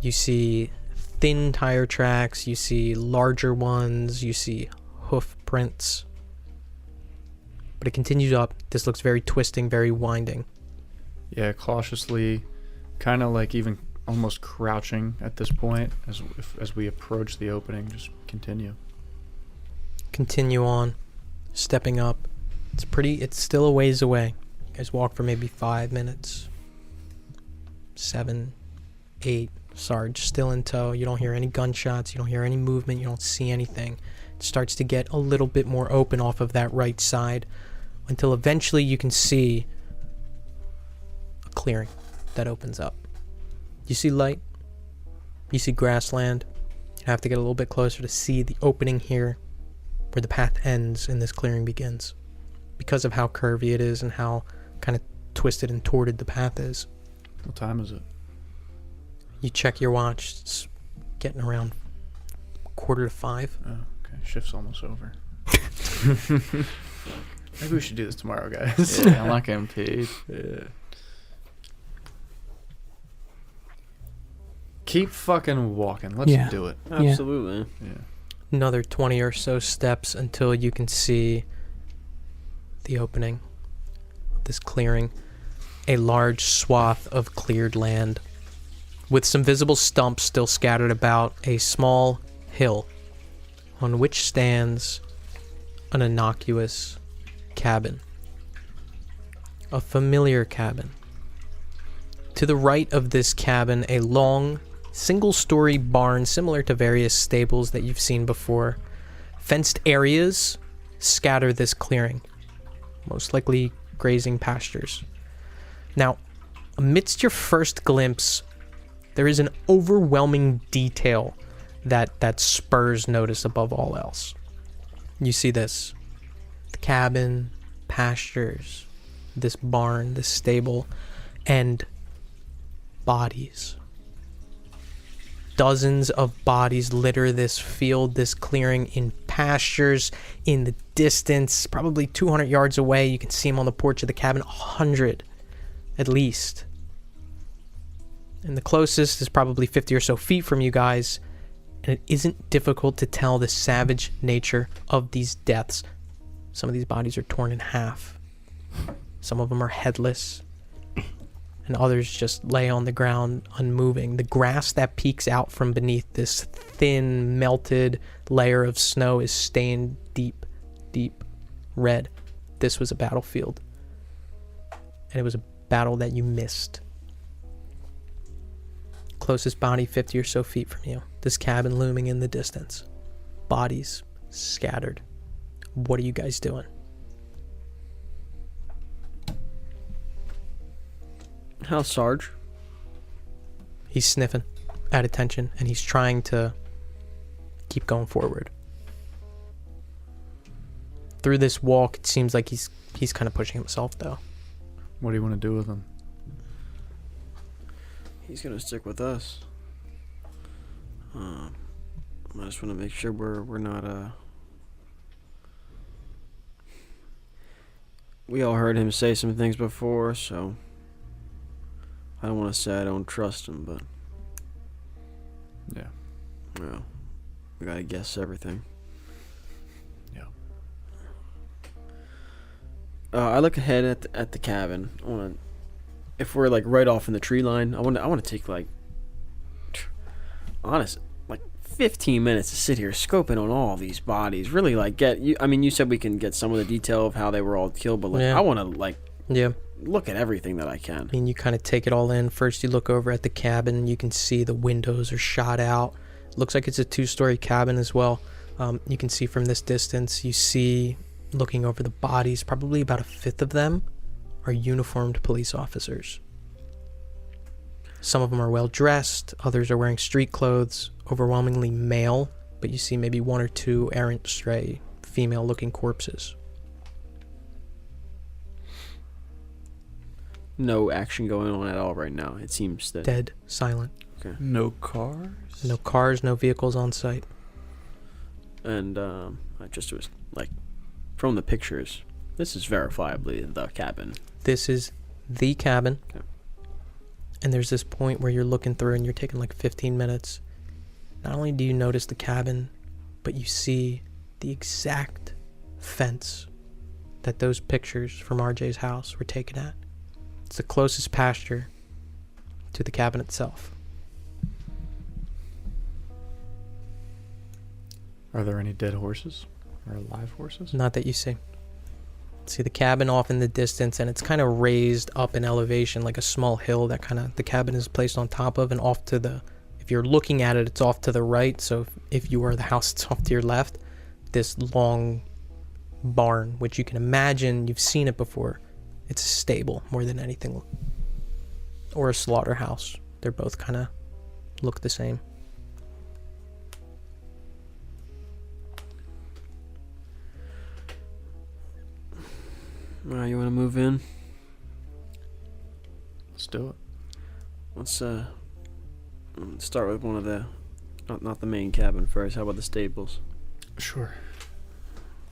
You see thin tire tracks, you see larger ones, you see hoof prints. But it continues up. This looks very twisting, very winding. Yeah, cautiously, kind of like even almost crouching at this point as we approach the opening. Just continue. Continue on, stepping up. It's still a ways away. You guys walk for maybe 5 minutes. 7, 8. Sarge still in tow. You don't hear any gunshots. You don't hear any movement. You don't see anything. It starts to get a little bit more open off of that right side until eventually you can see a clearing that opens up. You see light. You see grassland. You have to get a little bit closer to see the opening here where the path ends and this clearing begins, because of how curvy it is and how kind of twisted and torted the path is. What time is it? You check your watch. It's getting around 4:45. Oh, okay. Shift's almost over. Maybe we should do this tomorrow, guys. Yeah, I'm not getting paid. Yeah. Keep fucking walking. Let's Yeah. do it. Absolutely. Yeah. Another 20 or so steps until you can see the opening of this clearing. A large swath of cleared land with some visible stumps still scattered about, a small hill on which stands an innocuous cabin. A familiar cabin. To the right of this cabin, a long, single-story barn similar to various stables that you've seen before. Fenced areas scatter this clearing, most likely grazing pastures. Now, amidst your first glimpse, there is an overwhelming detail that spurs notice above all else. You see this. The cabin, pastures, this barn, this stable, and bodies. Dozens of bodies litter this field, this clearing, in pastures, in the distance, probably 200 yards away. You can see them on the porch of the cabin, 100 at least. And the closest is probably 50 or so feet from you guys. And it isn't difficult to tell the savage nature of these deaths. Some of these bodies are torn in half. Some of them are headless. And others just lay on the ground unmoving. The grass that peeks out from beneath this thin, melted layer of snow is stained deep, deep red. This was a battlefield. And it was a battle that you missed. Closest body 50 or so feet from you. This cabin looming in the distance. Bodies scattered. What are you guys doing? How's Sarge? He's sniffing at attention, and he's trying to keep going forward. Through this walk, it seems like he's kind of pushing himself, though. What do you want to do with him? He's gonna stick with us. I just want to make sure we're not we all heard him say some things before, so I don't want to say I don't trust him, but Yeah. well, we gotta guess everything. Yeah. I look ahead at the cabin. I want to, if we're like right off in the tree line, I want to take like, honest, like 15 minutes to sit here scoping on all these bodies. Really, like get you. I mean, you said we can get some of the detail of how they were all killed, but like Yeah. I want to like Yeah. look at everything that I can. I mean, you kind of take it all in. First, you look over at the cabin. You can see the windows are shot out. Looks like it's a 2-story cabin as well. You can see from this distance, you see, looking over the bodies, probably about a fifth of them are uniformed police officers. Some of them are well dressed. Others are wearing street clothes, overwhelmingly male, but you see maybe 1 or 2 errant stray female-looking corpses. No action going on at all right now. It seems that Dead, silent. No cars? No cars, no vehicles on site. And I just was like, from the pictures, this is verifiably the cabin. This is the cabin. Okay. And there's this point where you're looking through and you're taking like 15 minutes. Not only do you notice the cabin, but you see the exact fence that those pictures from RJ's house were taken at. It's the closest pasture to the cabin itself. Are there any dead horses or live horses? Not that you see. See the cabin off in the distance, and it's kind of raised up in elevation, like a small hill that kind of the cabin is placed on top of, and off to the, if you're looking at it, it's off to the right. So if you were the house, it's off to your left. This long barn, which you can imagine, you've seen it before. It's a stable more than anything, or a slaughterhouse. They're both kind of look the same. You want to move in? Let's do it. Let's start with one of the, not the main cabin first. How about the stables? Sure.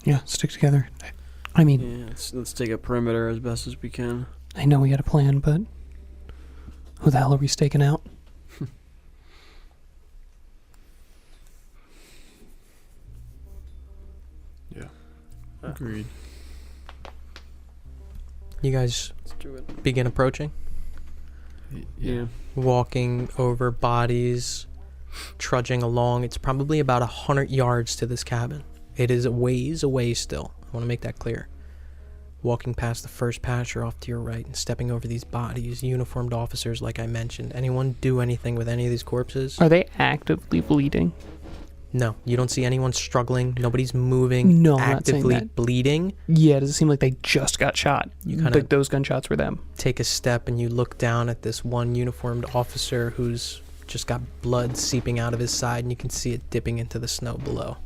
Yeah, stick together. I mean, Yeah, let's take a perimeter as best as we can. I know we had a plan, but who the hell are we staking out? Yeah. Uh, Agreed. You guys Let's do it. begin approaching, Yeah. walking over bodies, trudging along. It's probably about 100 yards to this cabin. It is a ways away still. I want to make that clear. Walking past the first pasture off to your right and stepping over these bodies, uniformed officers like I mentioned. Anyone do anything with any of these corpses? Are they actively bleeding? No, you don't see anyone struggling. Nobody's moving, No, I'm not saying actively that. bleeding. Yeah, does it seem like they just got shot? You kinda- Like those gunshots were them. Take a step and you look down at this one uniformed officer who's just got blood seeping out of his side, and you can see it dipping into the snow below.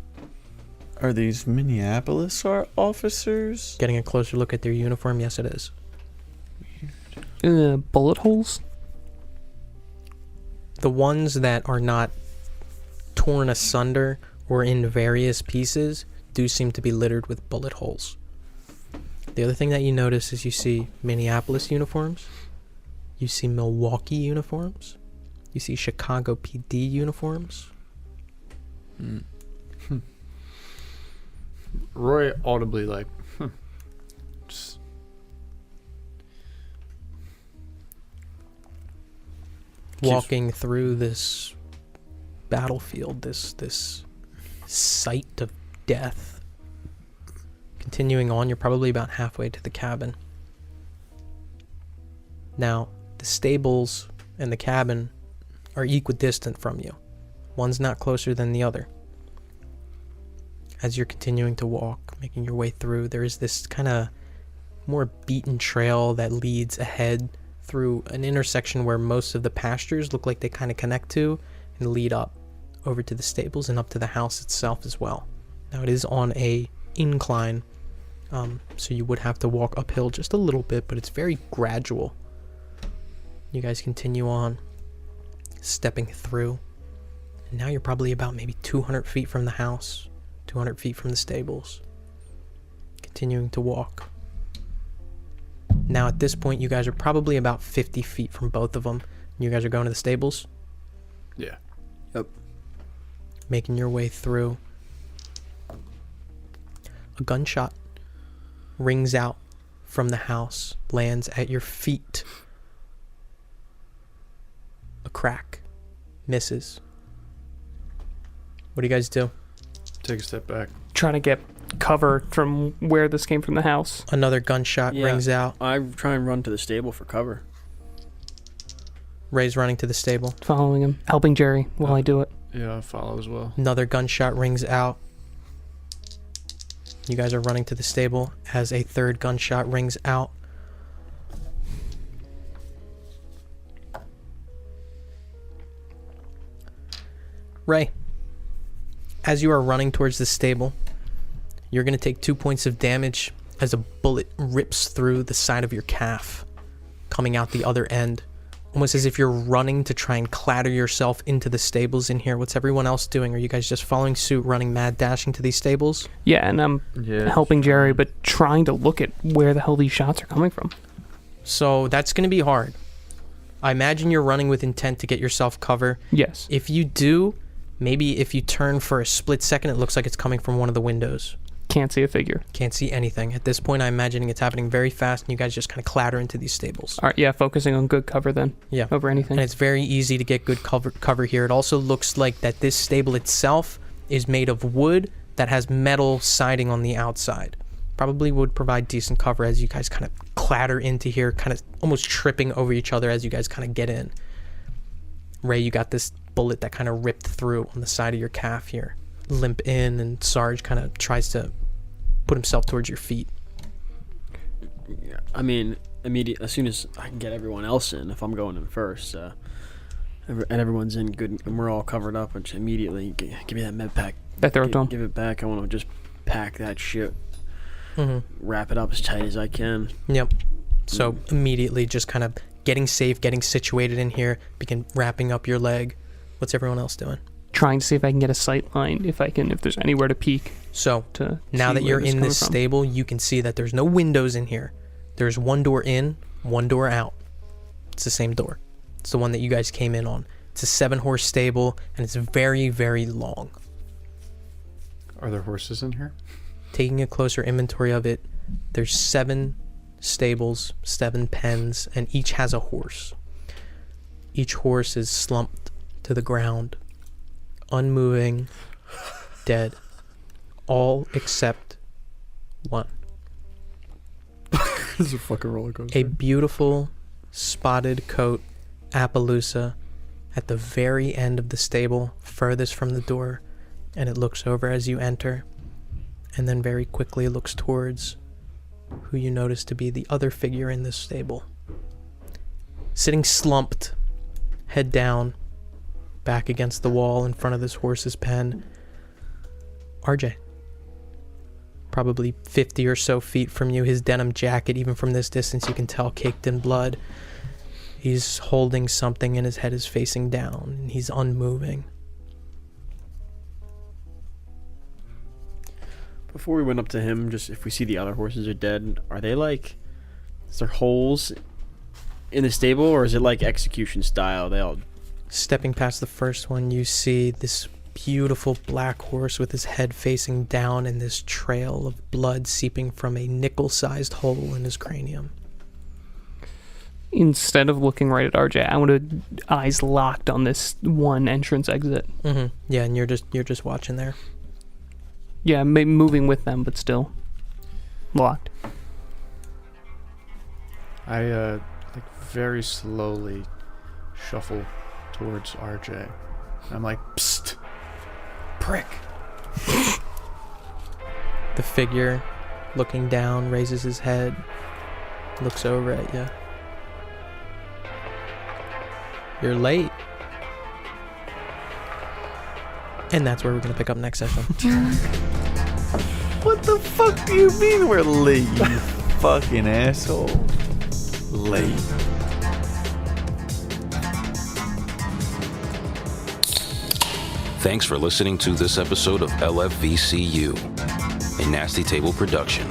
Are these Minneapolis officers? Getting a closer look at their uniform, yes it is. Bullet holes? The ones that are not torn asunder or in various pieces do seem to be littered with bullet holes. The other thing that you notice is you see Minneapolis uniforms, you see Milwaukee uniforms, you see Chicago PD uniforms. Roy audibly like, just Walking through this battlefield, this site of death. Continuing on, you're probably about halfway to the cabin. Now, the stables and the cabin are equidistant from you. One's not closer than the other. As you're continuing to walk, making your way through, there is this kind of more beaten trail that leads ahead through an intersection where most of the pastures look like they kind of connect to and lead up over to the stables and up to the house itself as well. Now, it is on a incline, so you would have to walk uphill just a little bit, but it's very gradual. You guys continue on, stepping through, and now you're probably about maybe 200 feet from the house, 200 feet from the stables, continuing to walk. Now at this point, you guys are probably about 50 feet from both of them. You guys are going to the stables? yeah. Yep. Making your way through. A gunshot rings out from the house, lands at your feet. A crack. Misses. What do you guys do? Take a step back. Trying to get cover from where this came from the house. Another gunshot Yeah. rings out. I try and run to the stable for cover. Ray's running to the stable. Following him. Helping Jerry while I do it. Yeah, I follow as well. Another gunshot rings out. You guys are running to the stable as a third gunshot rings out. Ray, as you are running towards the stable, you're going to take 2 points of damage as a bullet rips through the side of your calf, coming out the other end. Almost as if you're running to try and clatter yourself into the stables in here. What's everyone else doing? Are you guys just following suit, running mad, dashing to these stables? Yeah, and I'm helping Jerry, but trying to look at where the hell these shots are coming from. So that's going to be hard. I imagine you're running with intent to get yourself cover. Yes. If you do, maybe if you turn for a split second, it looks like it's coming from one of the windows. Can't see a figure. Can't see anything. At this point, I'm imagining it's happening very fast, and you guys just kind of clatter into these stables. All right, yeah, focusing on good cover then. Yeah. Over anything. And it's very easy to get good cover here. It also looks like that this stable itself is made of wood that has metal siding on the outside. Probably would provide decent cover as you guys kind of clatter into here, kind of almost tripping over each other as you guys kind of get in. Ray, you got this bullet that kind of ripped through on the side of your calf here. Limp in, and Sarge kind of tries to put himself towards your feet. Yeah, I mean, as soon as I can get everyone else in, if I'm going in first, and everyone's in good, and we're all covered up, and immediately give me that med pack. That throw it to him. Give it back. I want to just pack that shit, Mm-hmm. wrap it up as tight as I can. Yep. So immediately just kind of getting safe, getting situated in here, begin wrapping up your leg. What's everyone else doing? Trying to see if I can get a sight line, if there's anywhere to peek. So To now see that where you're this is in coming this from. stable, you can see that there's no windows in here. There's one door in, one door out. It's the same door. It's the one that you guys came in on. It's a 7-horse stable, and it's very, very long. Are there horses in here? Taking a closer inventory of it, there's 7 stables, 7 pens, and each has a horse. Each horse is slumped to the ground, unmoving, dead. All except one. This is a fucking roller coaster. A beautiful spotted coat Appaloosa at the very end of the stable, furthest from the door, and it looks over as you enter, and then very quickly looks towards who you notice to be the other figure in this stable. Sitting slumped, head down, back against the wall in front of this horse's pen. RJ, probably 50 or so feet from you. His denim jacket, even from this distance, you can tell caked in blood. He's holding something and his head is facing down, and he's unmoving. Before we went up to him, just if we see the other horses are dead, are they like, is there holes in the stable, or is it like execution style? They all... Stepping past the first one, you see this beautiful black horse with his head facing down and this trail of blood seeping from a nickel-sized hole in his cranium. Instead of looking right at RJ, I want to eyes locked on this one entrance exit. Mm-hmm. Yeah, and you're just watching there. Yeah, moving with them, but still locked. I like very slowly shuffle towards RJ. I'm like, psst, prick. The figure, looking down, raises his head, looks over at you. You're late. And that's where we're going to pick up next session. What the fuck do you mean we're late, you fucking asshole? Late. Thanks for listening to this episode of LFVCU, a Nasty Table production.